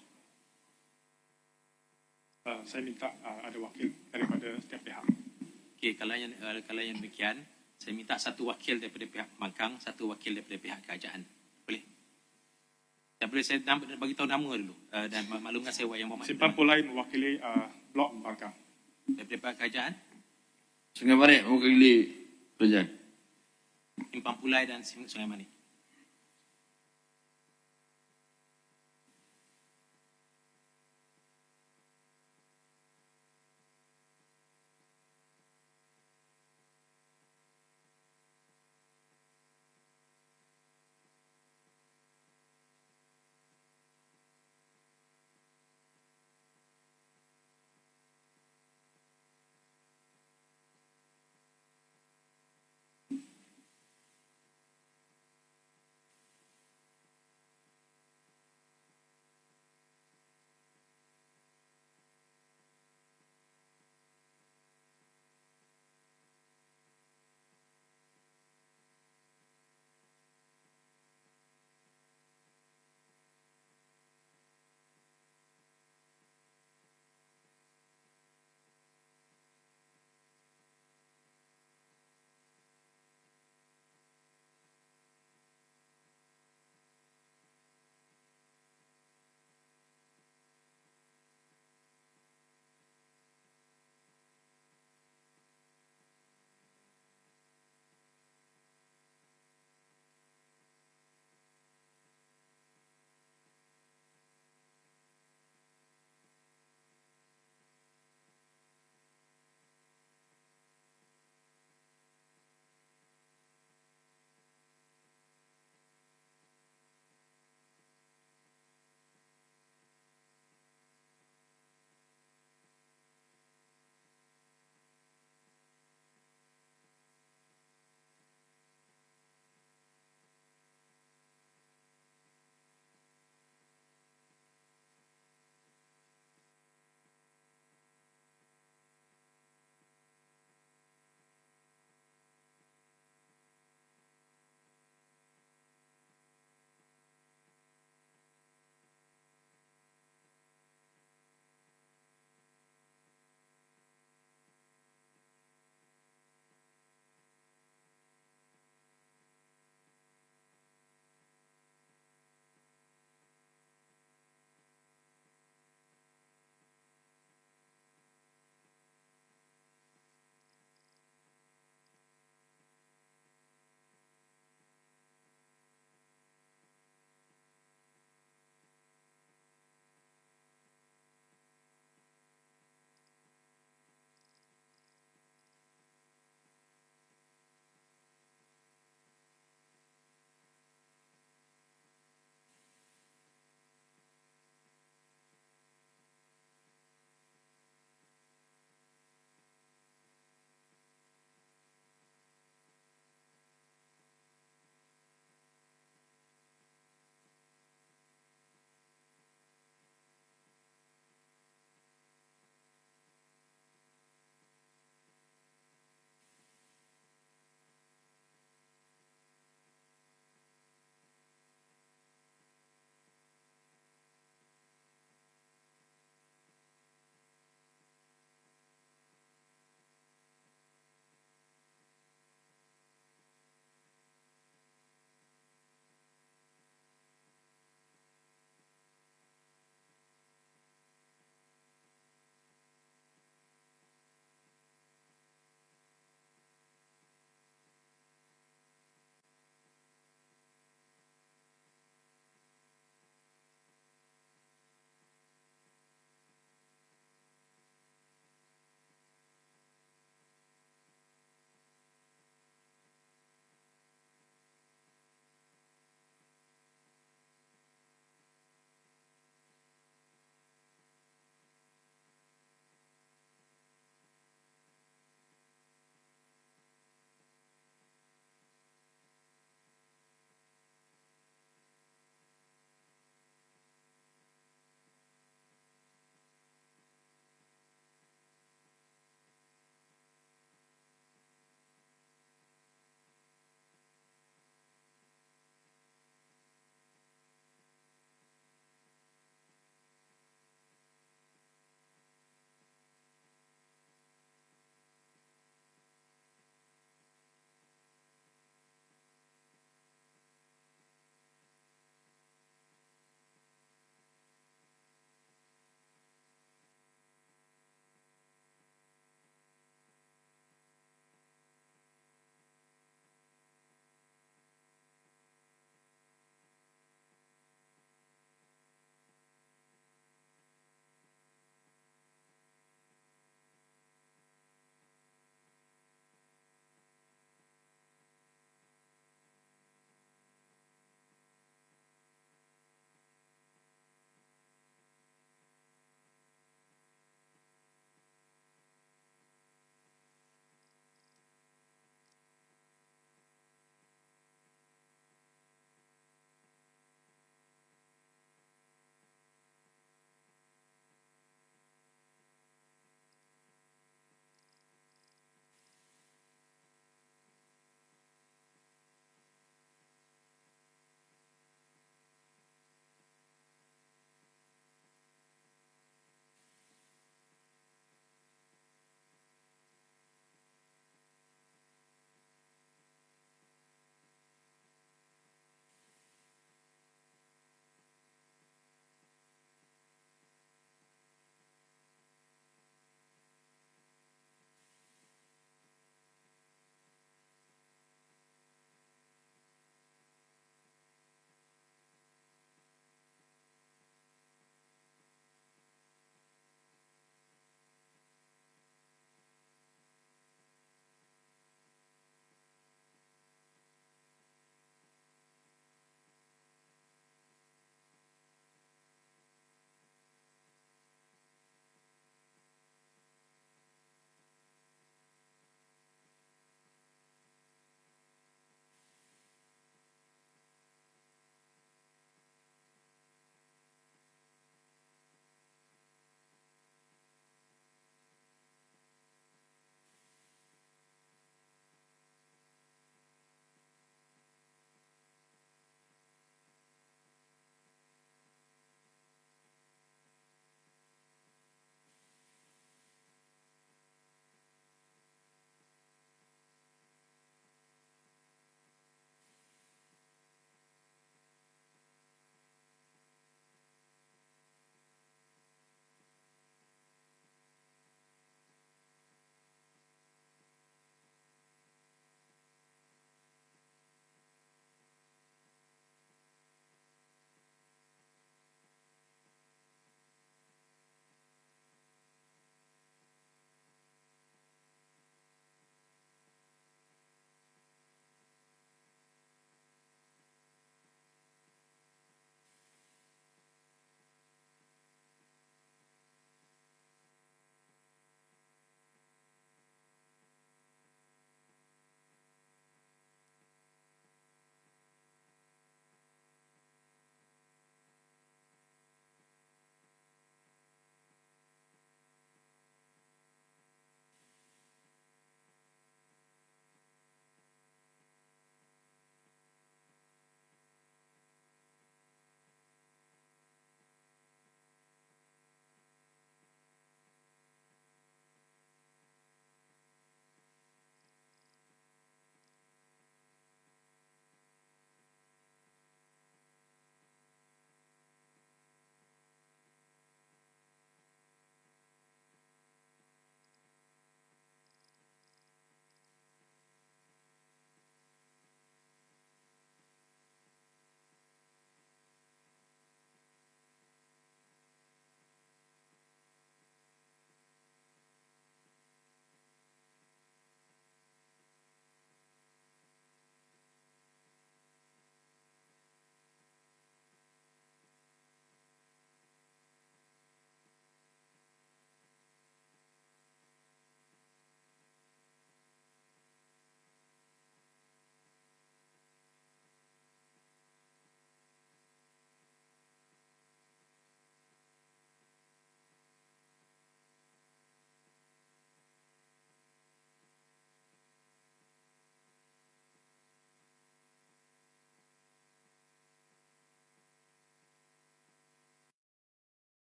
Saya minta ada wakil daripada setiap pihak. Okey, kalau yang demikian, saya minta satu wakil daripada pihak pembangkang, satu wakil daripada pihak kerajaan. Boleh? Dan boleh saya bagi tahu nama dulu dan maklumkan saya Yang Berhormat. Simpang Pulai mewakili blok pembangkang. Daripada pihak kerajaan, Sungai Manik mewakili kerajaan. Simpang Pulai dan Sungai Manik.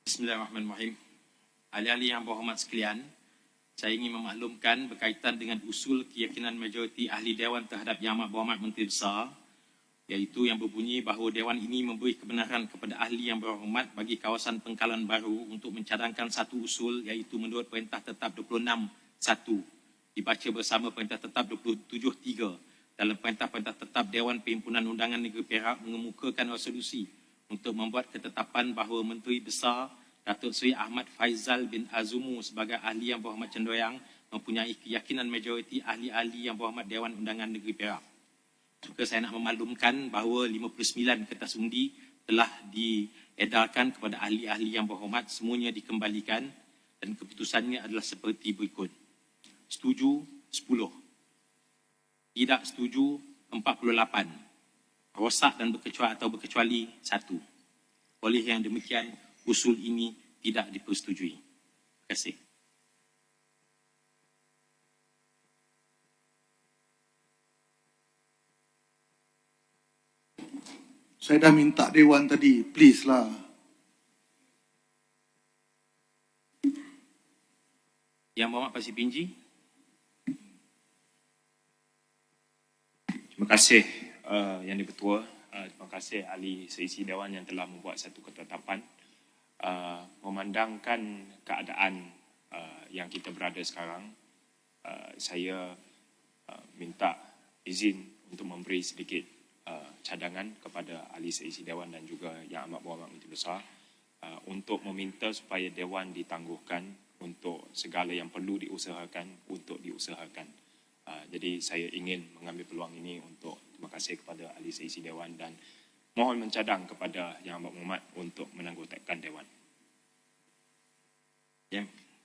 Bismillahirrahmanirrahim. Ahli-ahli yang berhormat sekalian, saya ingin memaklumkan berkaitan dengan usul keyakinan majoriti ahli Dewan terhadap Yang Amat Berhormat Menteri Besar, iaitu yang berbunyi bahawa Dewan ini memberi kebenaran kepada ahli yang berhormat bagi kawasan Pengkalan Baru untuk mencadangkan satu usul, iaitu menurut Perintah Tetap 26.1 dibaca bersama Perintah Tetap 27.3 dalam Perintah-Perintah Tetap Dewan Perhimpunan Undangan Negeri Perak mengemukakan resolusi untuk membuat ketetapan bahawa Menteri Besar Datuk Seri Ahmad Faizal bin Azumu sebagai ahli yang berhormat cenderamang mempunyai keyakinan majoriti ahli-ahli yang berhormat Dewan Undangan Negeri Perak. Juga saya nak memaklumkan bahawa 59 kertas undi telah diedarkan kepada ahli-ahli yang berhormat, semuanya dikembalikan dan keputusannya adalah seperti berikut. Setuju 10, tidak setuju 48, rosak dan berkecuali 1. Oleh yang demikian, usul ini tidak dipersetujui. Terima kasih. Saya dah minta Dewan tadi, please lah. Yang Berhormat Pasir Pinji. Terima kasih Yang Di-Pertua. Terima kasih ahli seisi Dewan yang telah membuat satu ketetapan. Memandangkan keadaan yang kita berada sekarang, saya minta izin untuk memberi sedikit cadangan kepada ahli seisi Dewan dan juga Yang Amat Berhormat Menteri Besar untuk meminta supaya Dewan ditangguhkan untuk segala yang perlu diusahakan untuk diusahakan. Jadi saya ingin mengambil peluang ini untuk terima kasih kepada ahli seisi Dewan dan mohon mencadang kepada Yang Amat Berhormat untuk menanggungtakkan Dewan.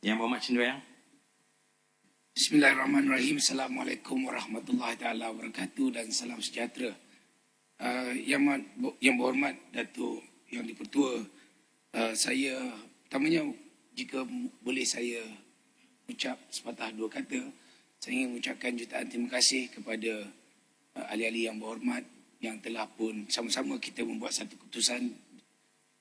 Yang Berhormat Cenderamang. Bismillahirrahmanirrahim. Assalamualaikum warahmatullahi taala wabarakatuh dan salam sejahtera. Yang berhormat Datuk Yang Di-Pertua, saya pertamanya jika boleh saya ucap sepatah dua kata, saya ingin mengucapkan jutaan terima kasih kepada ahli-ahli yang berhormat yang telah pun sama-sama kita membuat satu keputusan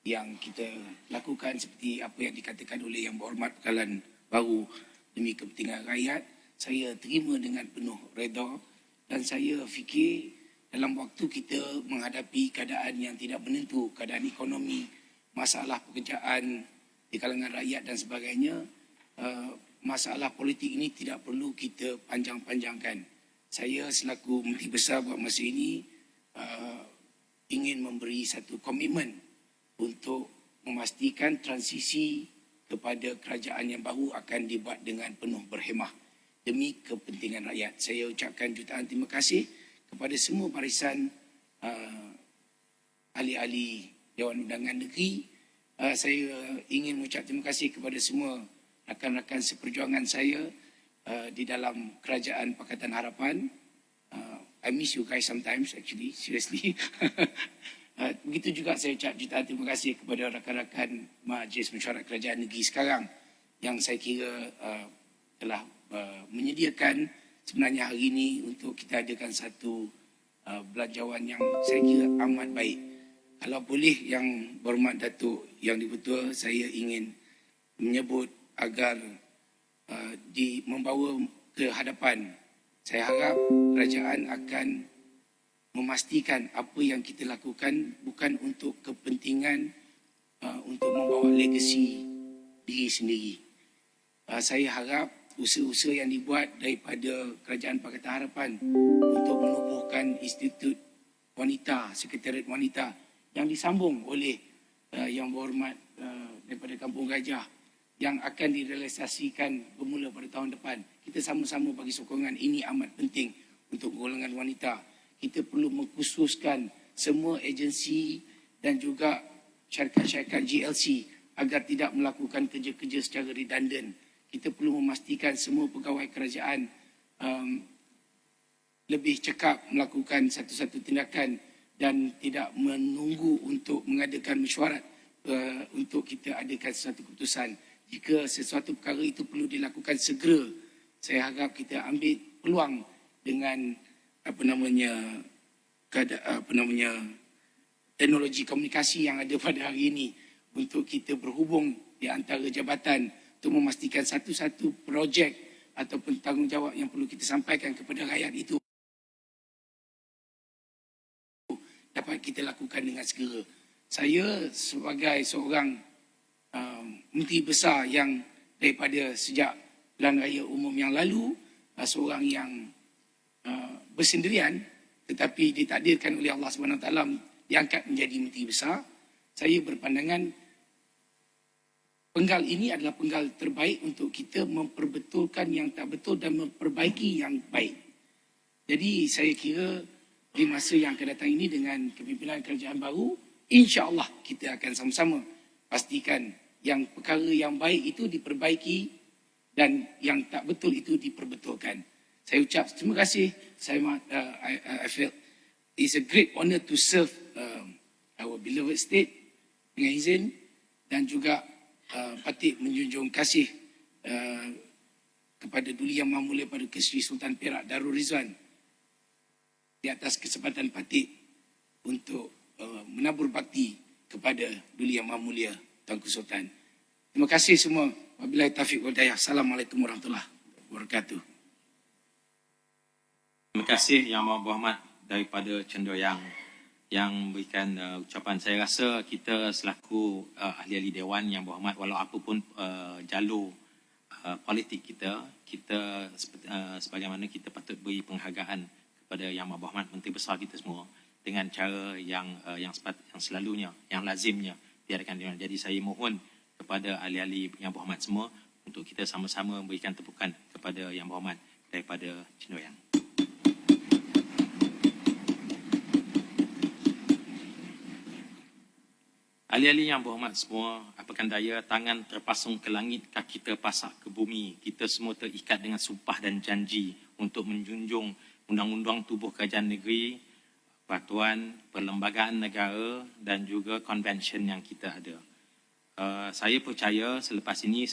yang kita lakukan seperti apa yang dikatakan oleh Yang Berhormat Pengkalan Baru demi kepentingan rakyat. Saya terima dengan penuh redha dan saya fikir dalam waktu kita menghadapi keadaan yang tidak menentu, keadaan ekonomi, masalah pekerjaan di kalangan rakyat dan sebagainya, masalah politik ini tidak perlu kita panjang-panjangkan. Saya selaku Menteri Besar buat masa ini ingin memberi satu komitmen untuk memastikan transisi kepada kerajaan yang baru akan dibuat dengan penuh berhemah demi kepentingan rakyat. Saya ucapkan jutaan terima kasih kepada semua barisan ahli-ahli Dewan Undangan Negeri. Saya ingin mengucap terima kasih kepada semua rakan-rakan seperjuangan saya di dalam Kerajaan Pakatan Harapan. I miss you guys sometimes actually, seriously. Begitu juga saya ucap jutaan terima kasih kepada rakan-rakan Majlis Mesyuarat Kerajaan Negeri sekarang yang saya kira telah menyediakan sebenarnya hari ini untuk kita adakan satu belanjawan yang saya kira amat baik. Kalau boleh Yang Berhormat Datuk Yang Di-Pertua, saya ingin menyebut agar membawa ke hadapan. Saya harap kerajaan akan memastikan apa yang kita lakukan bukan untuk kepentingan untuk membawa legasi diri sendiri. Saya harap usaha-usaha yang dibuat daripada Kerajaan Pakatan Harapan untuk menubuhkan Institut Wanita, Sekretariat Wanita yang disambung oleh Yang Berhormat daripada Kampung Gajah yang akan direalisasikan bermula pada tahun depan. Kita sama-sama bagi sokongan, ini amat penting untuk golongan wanita. Kita perlu mengkhususkan semua agensi dan juga syarikat-syarikat GLC agar tidak melakukan kerja-kerja secara redundant. Kita perlu memastikan semua pegawai kerajaan lebih cekap melakukan satu-satu tindakan dan tidak menunggu untuk mengadakan mesyuarat untuk kita adakan sesuatu keputusan. Jika sesuatu perkara itu perlu dilakukan segera, saya harap kita ambil peluang dengan teknologi komunikasi yang ada pada hari ini untuk kita berhubung di antara jabatan untuk memastikan satu-satu projek ataupun tanggungjawab yang perlu kita sampaikan kepada rakyat itu dapat kita lakukan dengan segera. Saya sebagai seorang menteri besar yang daripada sejak Pilihan Raya Umum yang lalu, seorang yang bersendirian tetapi ditakdirkan oleh Allah SWT diangkat menjadi menteri besar, saya berpandangan penggal ini adalah penggal terbaik untuk kita memperbetulkan yang tak betul dan memperbaiki yang baik. Jadi saya kira di masa yang akan datang ini dengan kepimpinan kerajaan baru, insya-Allah kita akan sama-sama pastikan yang perkara yang baik itu diperbaiki dan yang tak betul itu diperbetulkan. Saya ucap terima kasih. I feel it's a great honor to serve our beloved state dengan izin dan juga patut menjunjung kasih kepada Duli Yang Maha Mulia Paduka Seri Sultan Perak Darul Rizwan di atas kesempatan patut untuk menabur bakti kepada Duli Yang Maha Mulia Tuanku Sultan. Terima kasih semua. Wabillahi taufiq wal hidayah. Assalamualaikum warahmatullahi wabarakatuh. Terima kasih Yang Berhormat daripada Cenderawang yang memberikan ucapan. Saya rasa kita selaku ahli-ahli Dewan Yang Berhormat, walau apapun jalur politik kita sebagaimana kita patut beri penghargaan kepada Yang Berhormat Menteri Besar kita semua dengan cara yang selalunya, yang lazimnya diadakan. Jadi saya mohon kepada ahli-ahli Yang Berhormat semua untuk kita sama-sama memberikan tepukan kepada Yang Berhormat daripada Cenderawang. Ahli-ahli Yang Berhormat semua, apakan daya tangan terpasung ke langit, kaki terpasak ke bumi. Kita semua terikat dengan sumpah dan janji untuk menjunjung undang-undang tubuh kerajaan negeri, peraturan perlembagaan negara dan juga konvensyen yang kita ada. Saya percaya selepas ini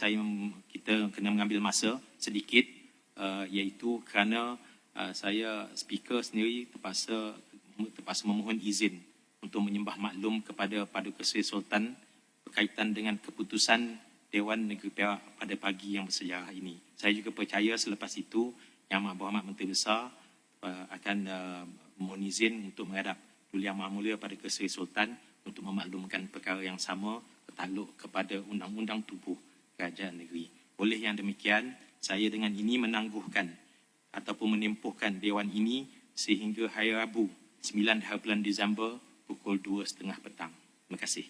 kita kena mengambil masa sedikit, iaitu kerana saya speaker sendiri terpaksa memohon izin untuk menyembah maklum kepada Paduka Seri Sultan berkaitan dengan keputusan Dewan Negeri Perak pada pagi yang bersejarah ini. Saya juga percaya selepas itu Yang Berhormat Menteri Besar akan mohon izin untuk menghadap Duli Yang Maha Mulia Paduka Seri Sultan untuk memaklumkan perkara yang sama bertakluk kepada Undang-Undang Tubuh Kerajaan Negeri. Oleh yang demikian, saya dengan ini menangguhkan ataupun menempuhkan Dewan ini sehingga hari Rabu 9 Disember pukul 2.30 petang. Terima kasih.